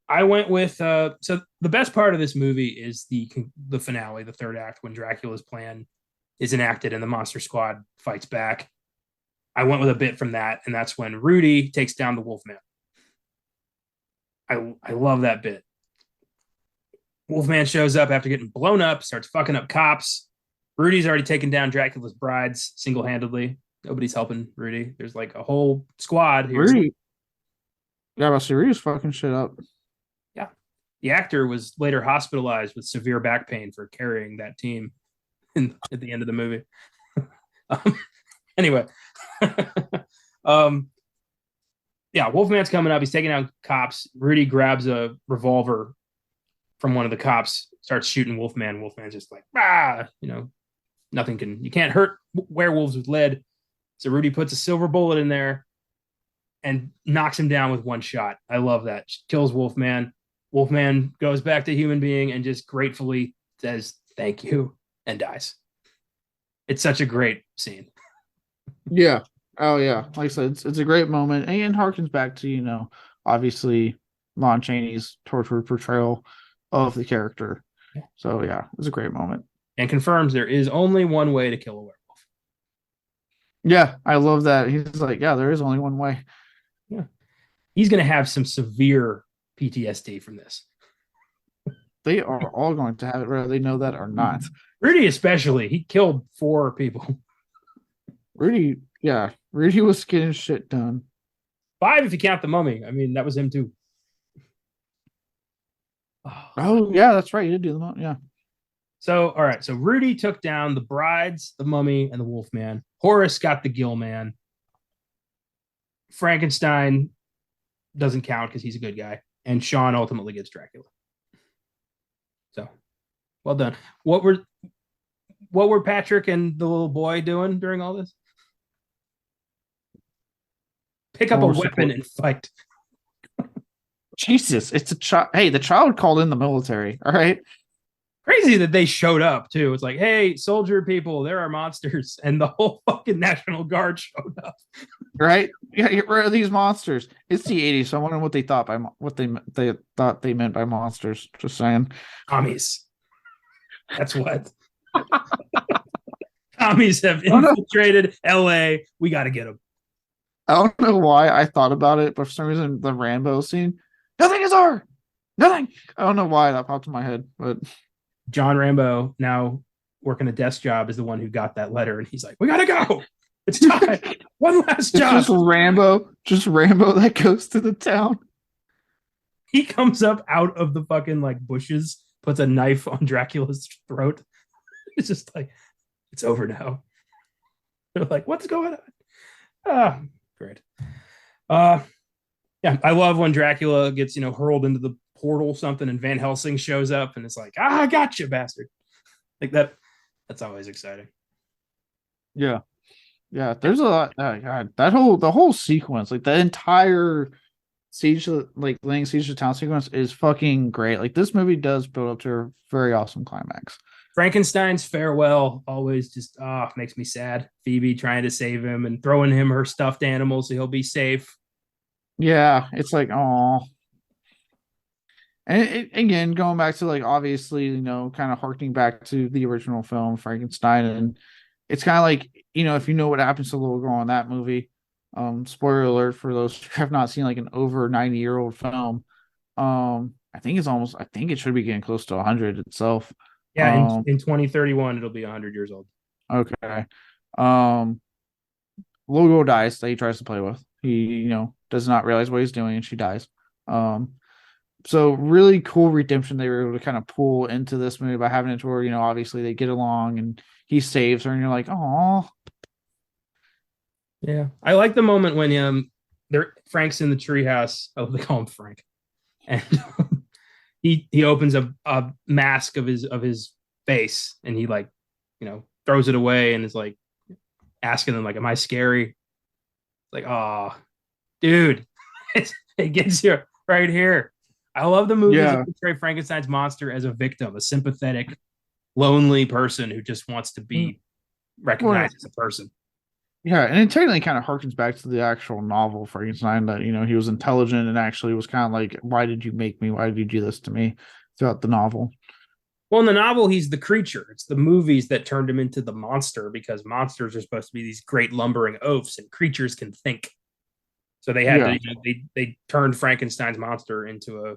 I went with so the best part of this movie is the finale, the third act, when Dracula's plan is enacted and the Monster Squad fights back. I went with a bit from that, and that's when Rudy takes down the Wolfman. I love that bit. Wolfman shows up after getting blown up, starts fucking up cops. Rudy's already taken down Dracula's brides single-handedly. Nobody's helping Rudy. There's like a whole squad here. Rudy. Yeah, but Rudy's fucking shit up. Yeah. The actor was later hospitalized with severe back pain for carrying that team at the end of the movie. Anyway. Yeah, Wolfman's coming up. He's taking out cops. Rudy grabs a revolver from one of the cops, starts shooting Wolfman. Wolfman's just like, you can't hurt werewolves with lead. So Rudy puts a silver bullet in there and knocks him down with one shot. I love that. Kills Wolfman. Wolfman goes back to human being and just gratefully says, thank you, and dies. It's such a great scene. Yeah. Oh yeah. Like I said, it's a great moment and harkens back to, obviously Lon Chaney's tortured portrayal of the character. So yeah, it's a great moment. And confirms there is only one way to kill a werewolf. Yeah, I love that. He's like, yeah, there is only one way. Yeah. He's going to have some severe PTSD from this. They are all going to have it, whether they know that or not. Rudy especially. He killed 4 people. Rudy was getting shit done. 5 if you count the mummy. I mean, that was him too. Oh yeah, that's right. You did do the mummy. Yeah. So, all right. So Rudy took down the brides, the mummy, and the Wolfman. Horace got the Gill Man. Frankenstein doesn't count because he's a good guy. And Sean ultimately gets Dracula. So, well done. What were Patrick and the little boy doing during all this? Pick up a weapon and fight. Jesus, it's a child. Hey, the child called in the military. All right. Crazy that they showed up too. It's like, hey, soldier people, there are monsters, and the whole fucking National Guard showed up. Right? Yeah, get rid of these monsters. It's the '80s, so I wonder what they thought they thought they meant by monsters. Just saying. Commies. That's what. Commies have infiltrated LA. We got to get them. I don't know why I thought about it, but for some reason the Rambo scene, nothing is our, nothing. I don't know why that popped in my head, but John Rambo, now working a desk job, is the one who got that letter, and he's like, "We gotta go. It's time. One last job." Just Rambo that goes to the town. He comes up out of the fucking like bushes, puts a knife on Dracula's throat. It's just like, it's over now. They're like, "What's going on?" Ah, great. Yeah, I love when Dracula gets hurled into the portal something, and Van Helsing shows up, and it's like, I got you, bastard. Like that. That's always exciting. Yeah. Yeah. There's a lot. God, the whole sequence, like the entire laying siege to town sequence is fucking great. Like this movie does build up to a very awesome climax. Frankenstein's farewell always just makes me sad. Phoebe trying to save him and throwing him her stuffed animal so he'll be safe. Yeah, it's like, oh, and again, going back to like obviously, kind of harkening back to the original film Frankenstein, and it's kind of like, if you know what happens to the little girl in that movie. Spoiler alert for those who have not seen like an over 90-year-old film. I think it should be getting close to 100 itself. Yeah, in 2031 it'll be 100 years old. Okay. Um, little girl dies that he tries to play with. He, does not realize what he's doing, and she dies. So really cool redemption they were able to kind of pull into this movie by having it to where, obviously they get along and he saves her, and you're like, oh. Yeah, I like the moment when Frank's in the treehouse. Oh, they call him Frank, and he opens a mask of his face, and he like, throws it away and is like asking them like, "Am I scary?" Like, oh, dude, it gets you right here. I love the movies that portray Frankenstein's monster as a victim, a sympathetic, lonely person who just wants to be recognized as a person. Yeah, and it technically kind of harkens back to the actual novel Frankenstein that, he was intelligent and actually was kind of like, why did you make me? Why did you do this to me throughout the novel? Well, in the novel, he's the creature. It's the movies that turned him into the monster because monsters are supposed to be these great lumbering oafs and creatures can think. So they had to, they turned Frankenstein's monster into a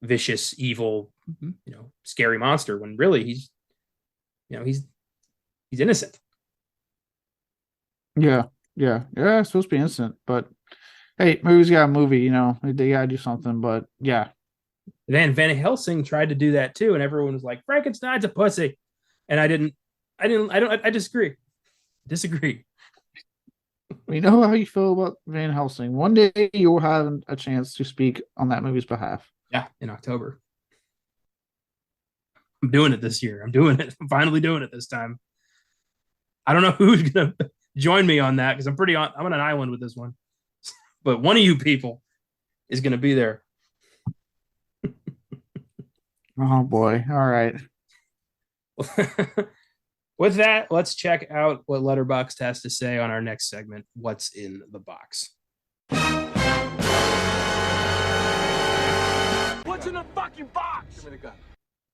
vicious, evil, scary monster when really he's innocent. Yeah. It's supposed to be innocent, but hey, movies got a movie, they gotta do something. But yeah. And then Van Helsing tried to do that too, and everyone was like, Frankenstein's a pussy. And I disagree. We know how you feel about Van Helsing. One day you'll have a chance to speak on that movie's behalf. Yeah, in October. I'm doing it this year. I'm doing it. I'm finally doing it this time. I don't know who's gonna join me on that because I'm on an island with this one. But one of you people is gonna be there. Oh boy. All right. With that, let's check out what Letterboxd has to say on our next segment, What's in the Box. What's in the fucking box? Give me the gun.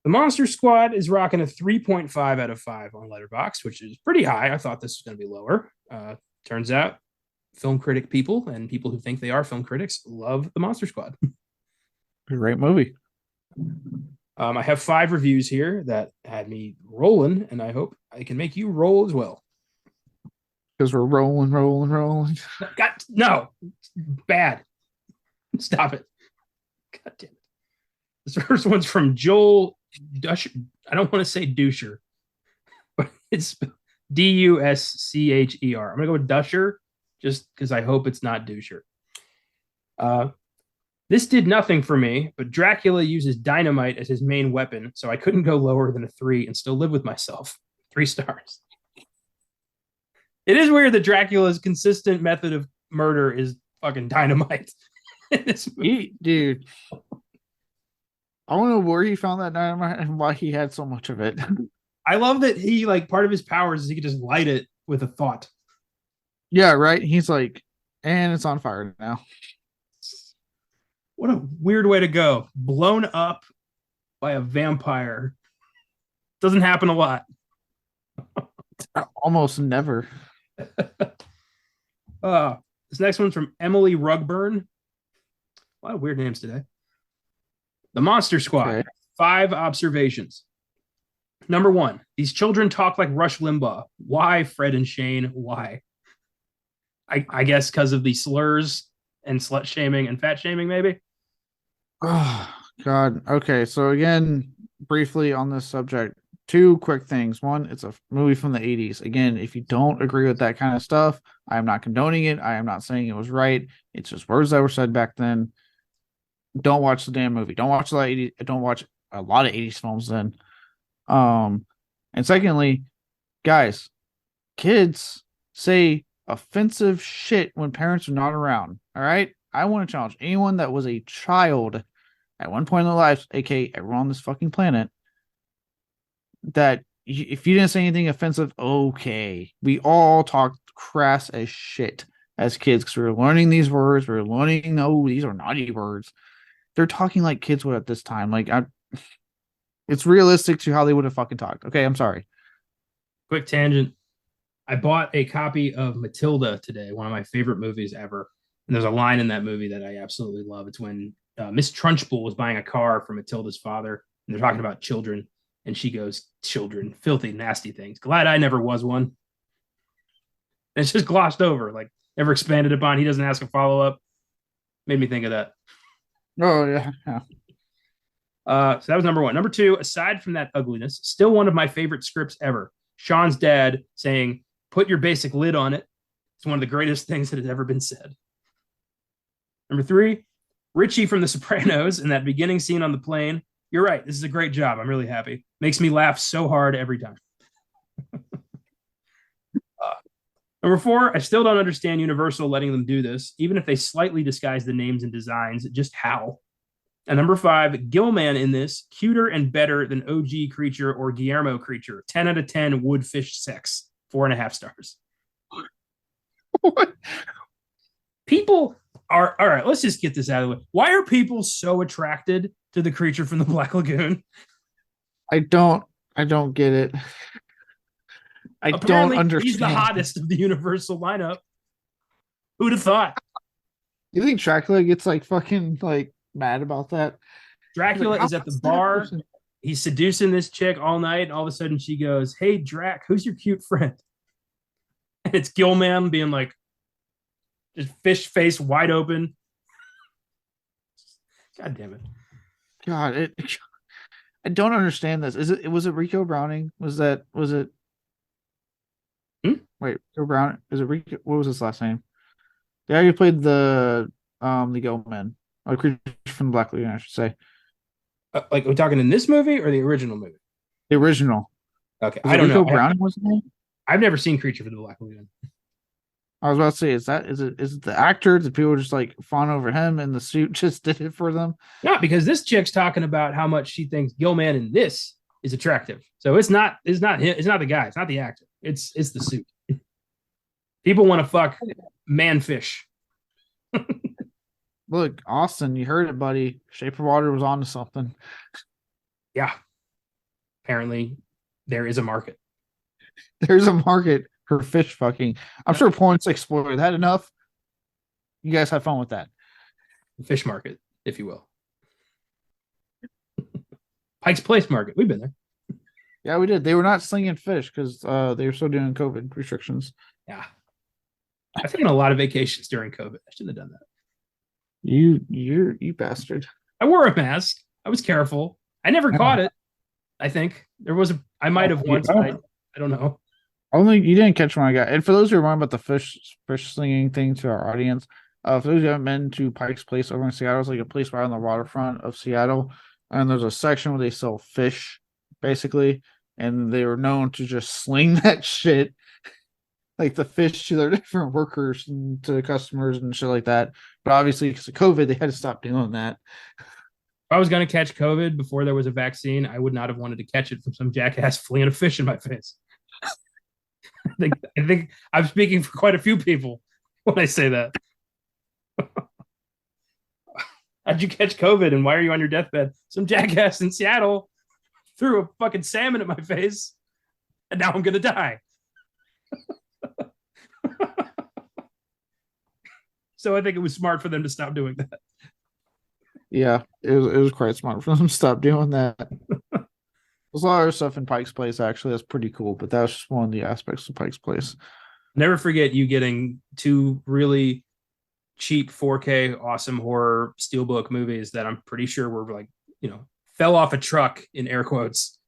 The Monster Squad is rocking a 3.5 out of 5 on Letterboxd, which is pretty high. I thought this was going to be lower. Turns out film critic people and people who think they are film critics love the Monster Squad. Great movie. I have 5 reviews here that had me rolling, and I hope I can make you roll as well. Because we're rolling. No, bad. Stop it. God damn it. This first one's from Joel Duscher. I don't want to say Duscher, but it's Duscher. I'm going to go with Duscher just because I hope it's not Duscher. This did nothing for me, but Dracula uses dynamite as his main weapon, so I couldn't go lower than a 3 and still live with myself. 3 stars. It is weird that Dracula's consistent method of murder is fucking dynamite. Dude, I don't know where he found that dynamite and why he had so much of it. I love that he, like, part of his powers is he could just light it with a thought. Yeah, right? He's like, and it's on fire now. What a weird way to go. Blown up by a vampire. Doesn't happen a lot. Almost never. This next one's from Emily Rugburn. A lot of weird names today. The Monster Squad. Okay. 5 observations. Number 1, these children talk like Rush Limbaugh. Why, Fred and Shane? Why? I guess because of the slurs and slut shaming and fat shaming, maybe. Oh, God. Okay, so again, briefly on this subject, 2 quick things. One, it's a movie from the 80s. Again, if you don't agree with that kind of stuff, I am not condoning it. I am not saying it was right. It's just words that were said back then. Don't watch the damn movie. Don't watch a lot of 80s films then. And secondly, Guys, kids say offensive shit when parents are not around. All right. I want to challenge anyone that was a child at one point in their lives, aka everyone on this fucking planet, that if you didn't say anything offensive, okay. We all talked crass as shit as kids because we were learning these words. We were learning, oh, these are naughty words. They're talking like kids would at this time. It's realistic to how they would have fucking talked. Okay, I'm sorry. Quick tangent. I bought a copy of Matilda today, one of my favorite movies ever. And there's a line in that movie that I absolutely love. It's when Miss Trunchbull was buying a car for Matilda's father, and they're talking about children. And she goes, children, filthy, nasty things. Glad I never was one. And it's just glossed over, like never expanded upon. He doesn't ask a follow up. Made me think of that. Oh, yeah. Yeah. So that was number one. Number two, aside from that ugliness, still one of my favorite scripts ever. Sean's dad saying, put your basic lid on it. It's one of the greatest things that has ever been said. Number three, Richie from The Sopranos in that beginning scene on the plane. You're right. This is a great job. I'm really happy. Makes me laugh so hard every time. Number four, I still don't understand Universal letting them do this, even if they slightly disguise the names and designs, just how. And number five, Gilman in this, cuter and better than OG Creature or Guillermo Creature. 10 out of 10 woodfish sex. 4.5 stars. What? People are, all right, let's just get this out of the way. Why are people so attracted to the creature from the Black Lagoon? I don't get it. I Apparently, don't understand. He's the hottest of the Universal lineup. Who'd have thought? You think Dracula gets like fucking like mad about that? Dracula is at the bar. He's seducing this chick all night. And all of a sudden she goes, hey, Drac, who's your cute friend? And it's Gilman being like, just fish face wide open. God damn it. God, I don't understand this. Was it Rico Browning? Was it Wait, Rico Brown? Is it Rico? What was his last name? The guy who played the Gilman, or Creature from the Black Lagoon, I should say. Like, are we talking in this movie or the original movie? The original. Okay, I don't know. Rico Browning was his name? I've never seen Creature from the Black Lagoon. I was about to say, is it the actor? Did people just like fawn over him and the suit just did it for them? No, because this chick's talking about how much she thinks Gilman in this is attractive. So it's not him, it's not the guy, it's not the actor. It's the suit. People want to fuck manfish. Look, Austin, you heard it, buddy. Shape of Water was on to something. Yeah. Apparently there is a market. There's a market for fish fucking. I'm sure Porn's explored that enough. You guys have fun with that. Fish market, if you will. Pike's Place market. We've been there. Yeah, we did. They were not slinging fish because they were still doing COVID restrictions. Yeah. I've taken a lot of vacations during COVID. I shouldn't have done that. You bastard. I wore a mask. I was careful. I never caught it. I think there was I might have once. I don't know. Only you didn't catch one I got. And for those who are wondering about the fish slinging thing to our audience, for those who haven't been to Pike's Place over in Seattle, it's like a place right on the waterfront of Seattle. And there's a section where they sell fish, basically. And they were known to just sling that shit, like the fish to their different workers and to the customers and shit like that. But obviously, because of COVID, they had to stop doing that. If I was going to catch COVID before there was a vaccine, I would not have wanted to catch it from some jackass flinging a fish in my face. I think I'm speaking for quite a few people when I say that. How'd you catch COVID and why are you on your deathbed? Some jackass in Seattle threw a fucking salmon at my face and now I'm going to die. So I think it was smart for them to stop doing that. Yeah, it was quite smart for them to stop doing that. There's a lot of other stuff in Pike's Place, actually. That's pretty cool, but that was just one of the aspects of Pike's Place. Never forget you getting two really cheap 4K awesome horror steelbook movies that I'm pretty sure were like, fell off a truck in air quotes.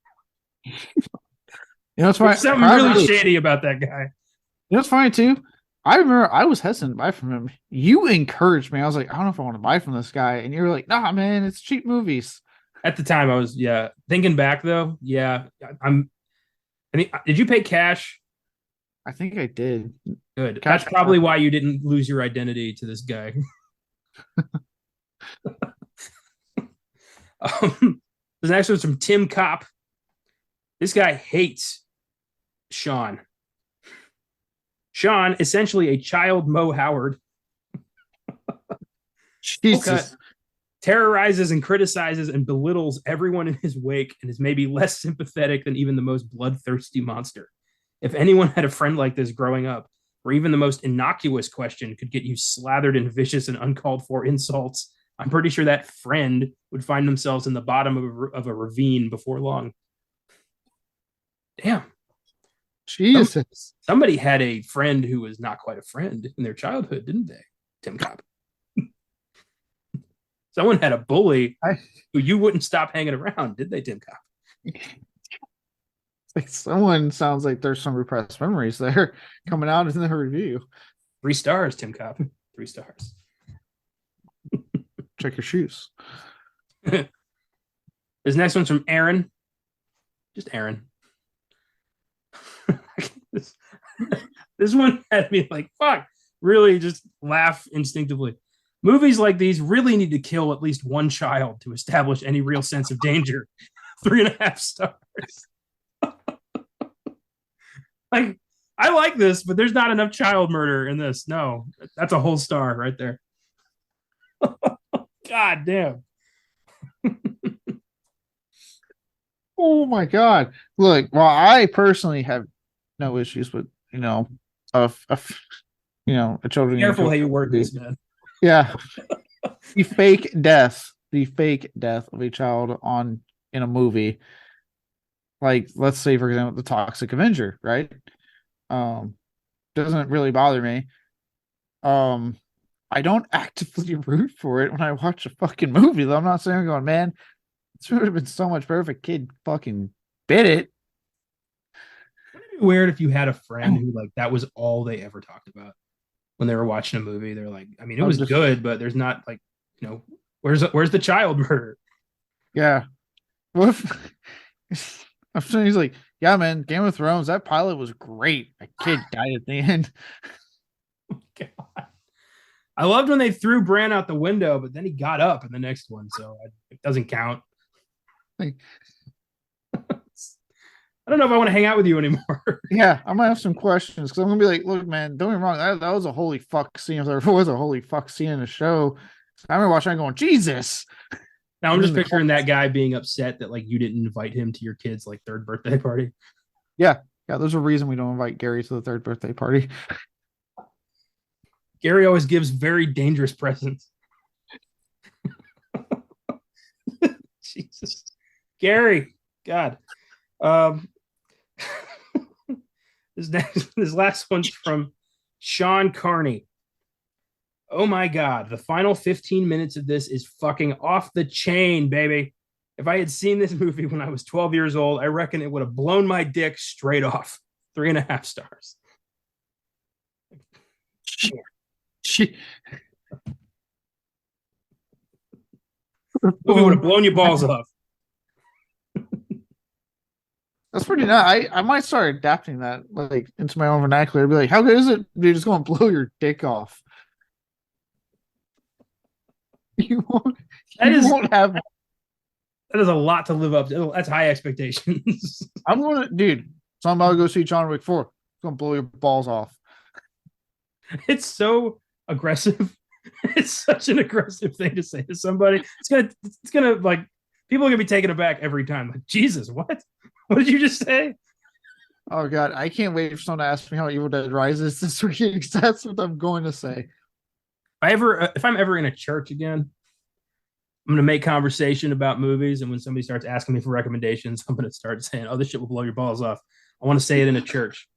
It's funny. There's something really shady about that guy. It's funny too. I remember I was hesitant to buy from him. You encouraged me. I was like, I don't know if I want to buy from this guy. And you were like, nah, man, it's cheap movies. At the time, I was, thinking back though, I Did you pay cash? I think I did. Good. That's Cash. probably why you didn't lose your identity to this guy. The next one's from Tim Kopp. This guy hates Sean. Sean, essentially a child Mo Howard, Jesus. terrorizes and criticizes and belittles everyone in his wake and is maybe less sympathetic than even the most bloodthirsty monster. If anyone had a friend like this growing up, where even the most innocuous question could get you slathered in vicious and uncalled for insults, I'm pretty sure that friend would find themselves in the bottom of a ravine before long. Damn. Jesus. Somebody had a friend who was not quite a friend in their childhood, didn't they? Tim Cobb. Someone had a bully who you wouldn't stop hanging around, did they, Tim Cobb? Like someone sounds like there's some repressed memories there coming out in the review. 3 stars, Tim Cobb. 3 stars. Check your shoes. This next one's from Aaron. Just Aaron. This one had me like, fuck, really just laugh instinctively. Movies like these really need to kill at least one child to establish any real sense of danger. 3.5 stars. Like, I like this, but there's not enough child murder in this. No, that's a whole star right there. God damn. Oh my God. Look, well, I personally have no issues with, a children. Careful how you word this, man. Yeah. the fake death of a child in a movie. Like, let's say, for example, the Toxic Avenger, right? Doesn't really bother me. I don't actively root for it when I watch a fucking movie, though. I'm not saying I'm going, man, this would have been so much better if a kid fucking bit it. Wouldn't it be weird if you had a friend who, like, that was all they ever talked about when they were watching a movie? They're like, I mean, it was good, but there's not, like, where's the child murder? Yeah. What if I'm saying he's like, yeah, man, Game of Thrones, that pilot was great. A kid died at the end. God. I loved when they threw Bran out the window, but then he got up in the next one, so it doesn't count. I don't know if I want to hang out with you anymore. Yeah, I might have some questions because I'm gonna be like, look, man, don't get me wrong, that was a holy fuck scene. If there was a holy fuck scene in the show, I remember watching it going, Jesus. Now I'm just picturing that guy being upset that, like, you didn't invite him to your kid's, like, 3rd birthday party. Yeah, there's a reason we don't invite Gary to the 3rd birthday party. Gary always gives very dangerous presents. Jesus. Gary, God. This last one's from Sean Carney. Oh my God, the final 15 minutes of this is fucking off the chain, baby. If I had seen this movie when I was 12 years old, I reckon it would have blown my dick straight off. 3.5 stars. Shit. Movie would have blown your balls off. That's pretty nice. I might start adapting that, like, into my own vernacular. I'd be like, how good is it? You're just going to blow your dick off. You won't have. That is a lot to live up to. That's high expectations. I'm going to, dude. So I'm about to go see John Wick 4. It's going to blow your balls off. It's so aggressive. It's such an aggressive thing to say to somebody. It's gonna like, people are gonna be taken aback every time. Like, Jesus, what? What did you just say? Oh God, I can't wait for someone to ask me how Evil Dead Rises this week. That's what I'm going to say. If I'm ever in a church again, I'm gonna make conversation about movies, and when somebody starts asking me for recommendations, I'm gonna start saying, "Oh, this shit will blow your balls off." I want to say it in a church.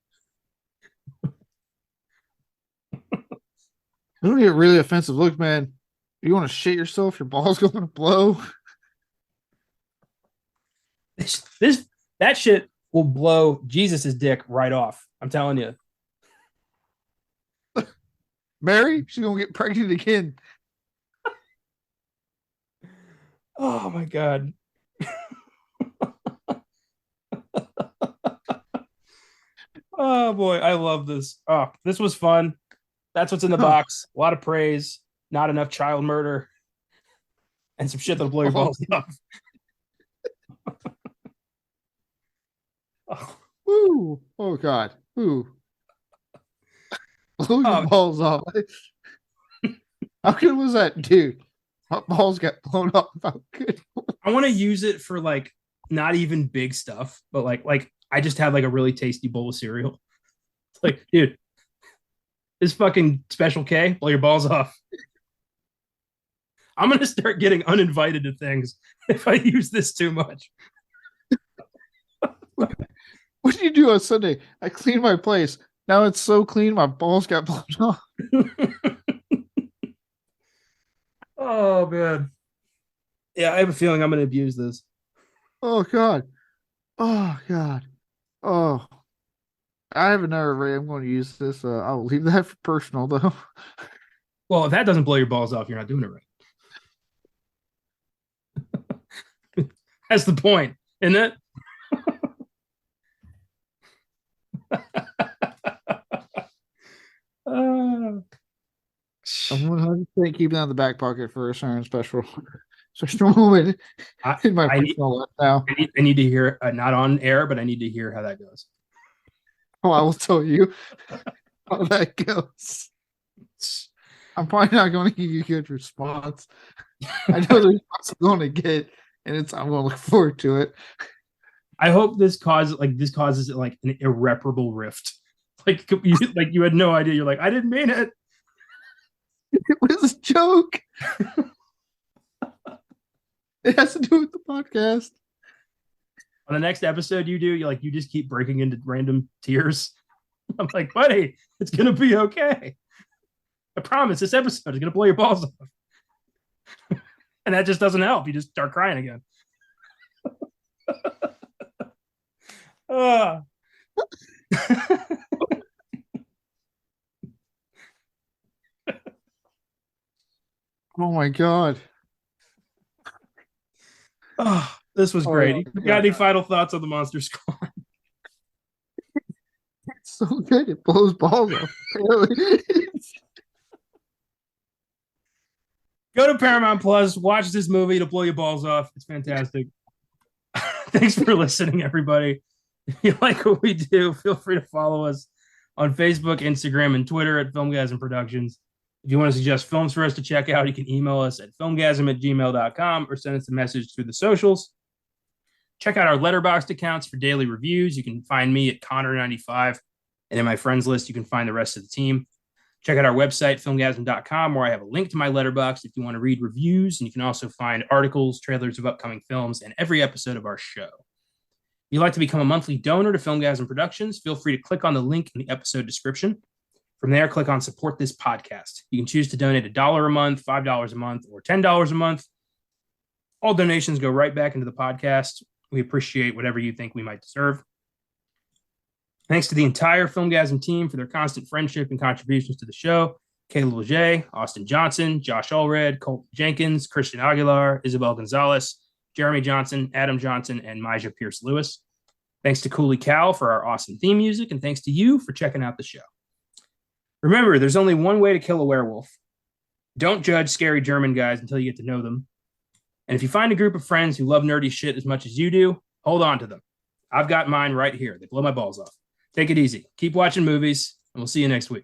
It'll get really offensive. Look, man, you want to shit yourself? Your ball's going to blow. That shit will blow Jesus's dick right off. I'm telling you. Mary, she's gonna get pregnant again. Oh my God. Oh boy, I love this. Oh, this was fun. That's what's in the box. A lot of praise, not enough child murder, and some shit that'll blow your balls off. Oh. Woo! Oh God! Ooh! Blow your Oh, balls off. How good was that, dude? My balls got blown off. How good? I want to use it for like not even big stuff, but like I just had like a really tasty bowl of cereal. It's like, dude, this fucking Special K, blow your balls off. I'm gonna start getting uninvited to things if I use this too much. What did you do on Sunday? I cleaned my place. Now it's so clean, my balls got blown off. Oh man. Yeah, I have a feeling I'm gonna abuse this. Oh God! Oh God! Oh, I have another way I'm going to use this. I'll leave that for personal though. Well, if that doesn't blow your balls off, you're not doing it right. That's the point, isn't it? I'm 100% keeping that in the back pocket for a certain special moment in my personal life now. I need to hear, not on air, but I need to hear how that goes. Oh, I will tell you how that goes. I'm probably not going to give you a good response. I know the response I'm going to get, and I'm going to look forward to it. I hope this causes like an irreparable rift. Like you had no idea. You're like, I didn't mean it. It was a joke. It has to do with the podcast. On the next episode you just keep breaking into random tears. I'm like, buddy, it's gonna be okay. I promise this episode is gonna blow your balls off. And that just doesn't help. You just start crying again. Oh my God. Oh, this was great. You got any final thoughts on the Monster Squad? It's so good. It blows balls off. Go to Paramount Plus, watch this movie to blow your balls off. It's fantastic. Thanks for listening, everybody. If you like what we do, feel free to follow us on Facebook, Instagram, and Twitter at Filmgazm Productions. If you want to suggest films for us to check out, you can email us at filmgazm@gmail.com or send us a message through the socials. Check out our Letterboxd accounts for daily reviews. You can find me at Connor95, and in my friends list, you can find the rest of the team. Check out our website, filmgazm.com, where I have a link to my Letterboxd if you want to read reviews, and you can also find articles, trailers of upcoming films, and every episode of our show. If you'd like to become a monthly donor to Filmgazm Productions, feel free to click on the link in the episode description. From there, click on Support This Podcast. You can choose to donate $1 a month, $5 a month, or $10 a month. All donations go right back into the podcast. We appreciate whatever you think we might deserve. Thanks to the entire Filmgazm team for their constant friendship and contributions to the show. Caleb Leger, Austin Johnson, Josh Allred, Colton Jenkins, Cristian Aguilar, Isabel Gonzalez, Jeremy Johnson, Adam Johnson, and Mysia Pierce-Lewis. Thanks to Cooley Cow for our awesome theme music, and thanks to you for checking out the show. Remember, there's only one way to kill a werewolf. Don't judge scary German guys until you get to know them. And if you find a group of friends who love nerdy shit as much as you do, hold on to them. I've got mine right here. They blow my balls off. Take it easy. Keep watching movies, and we'll see you next week.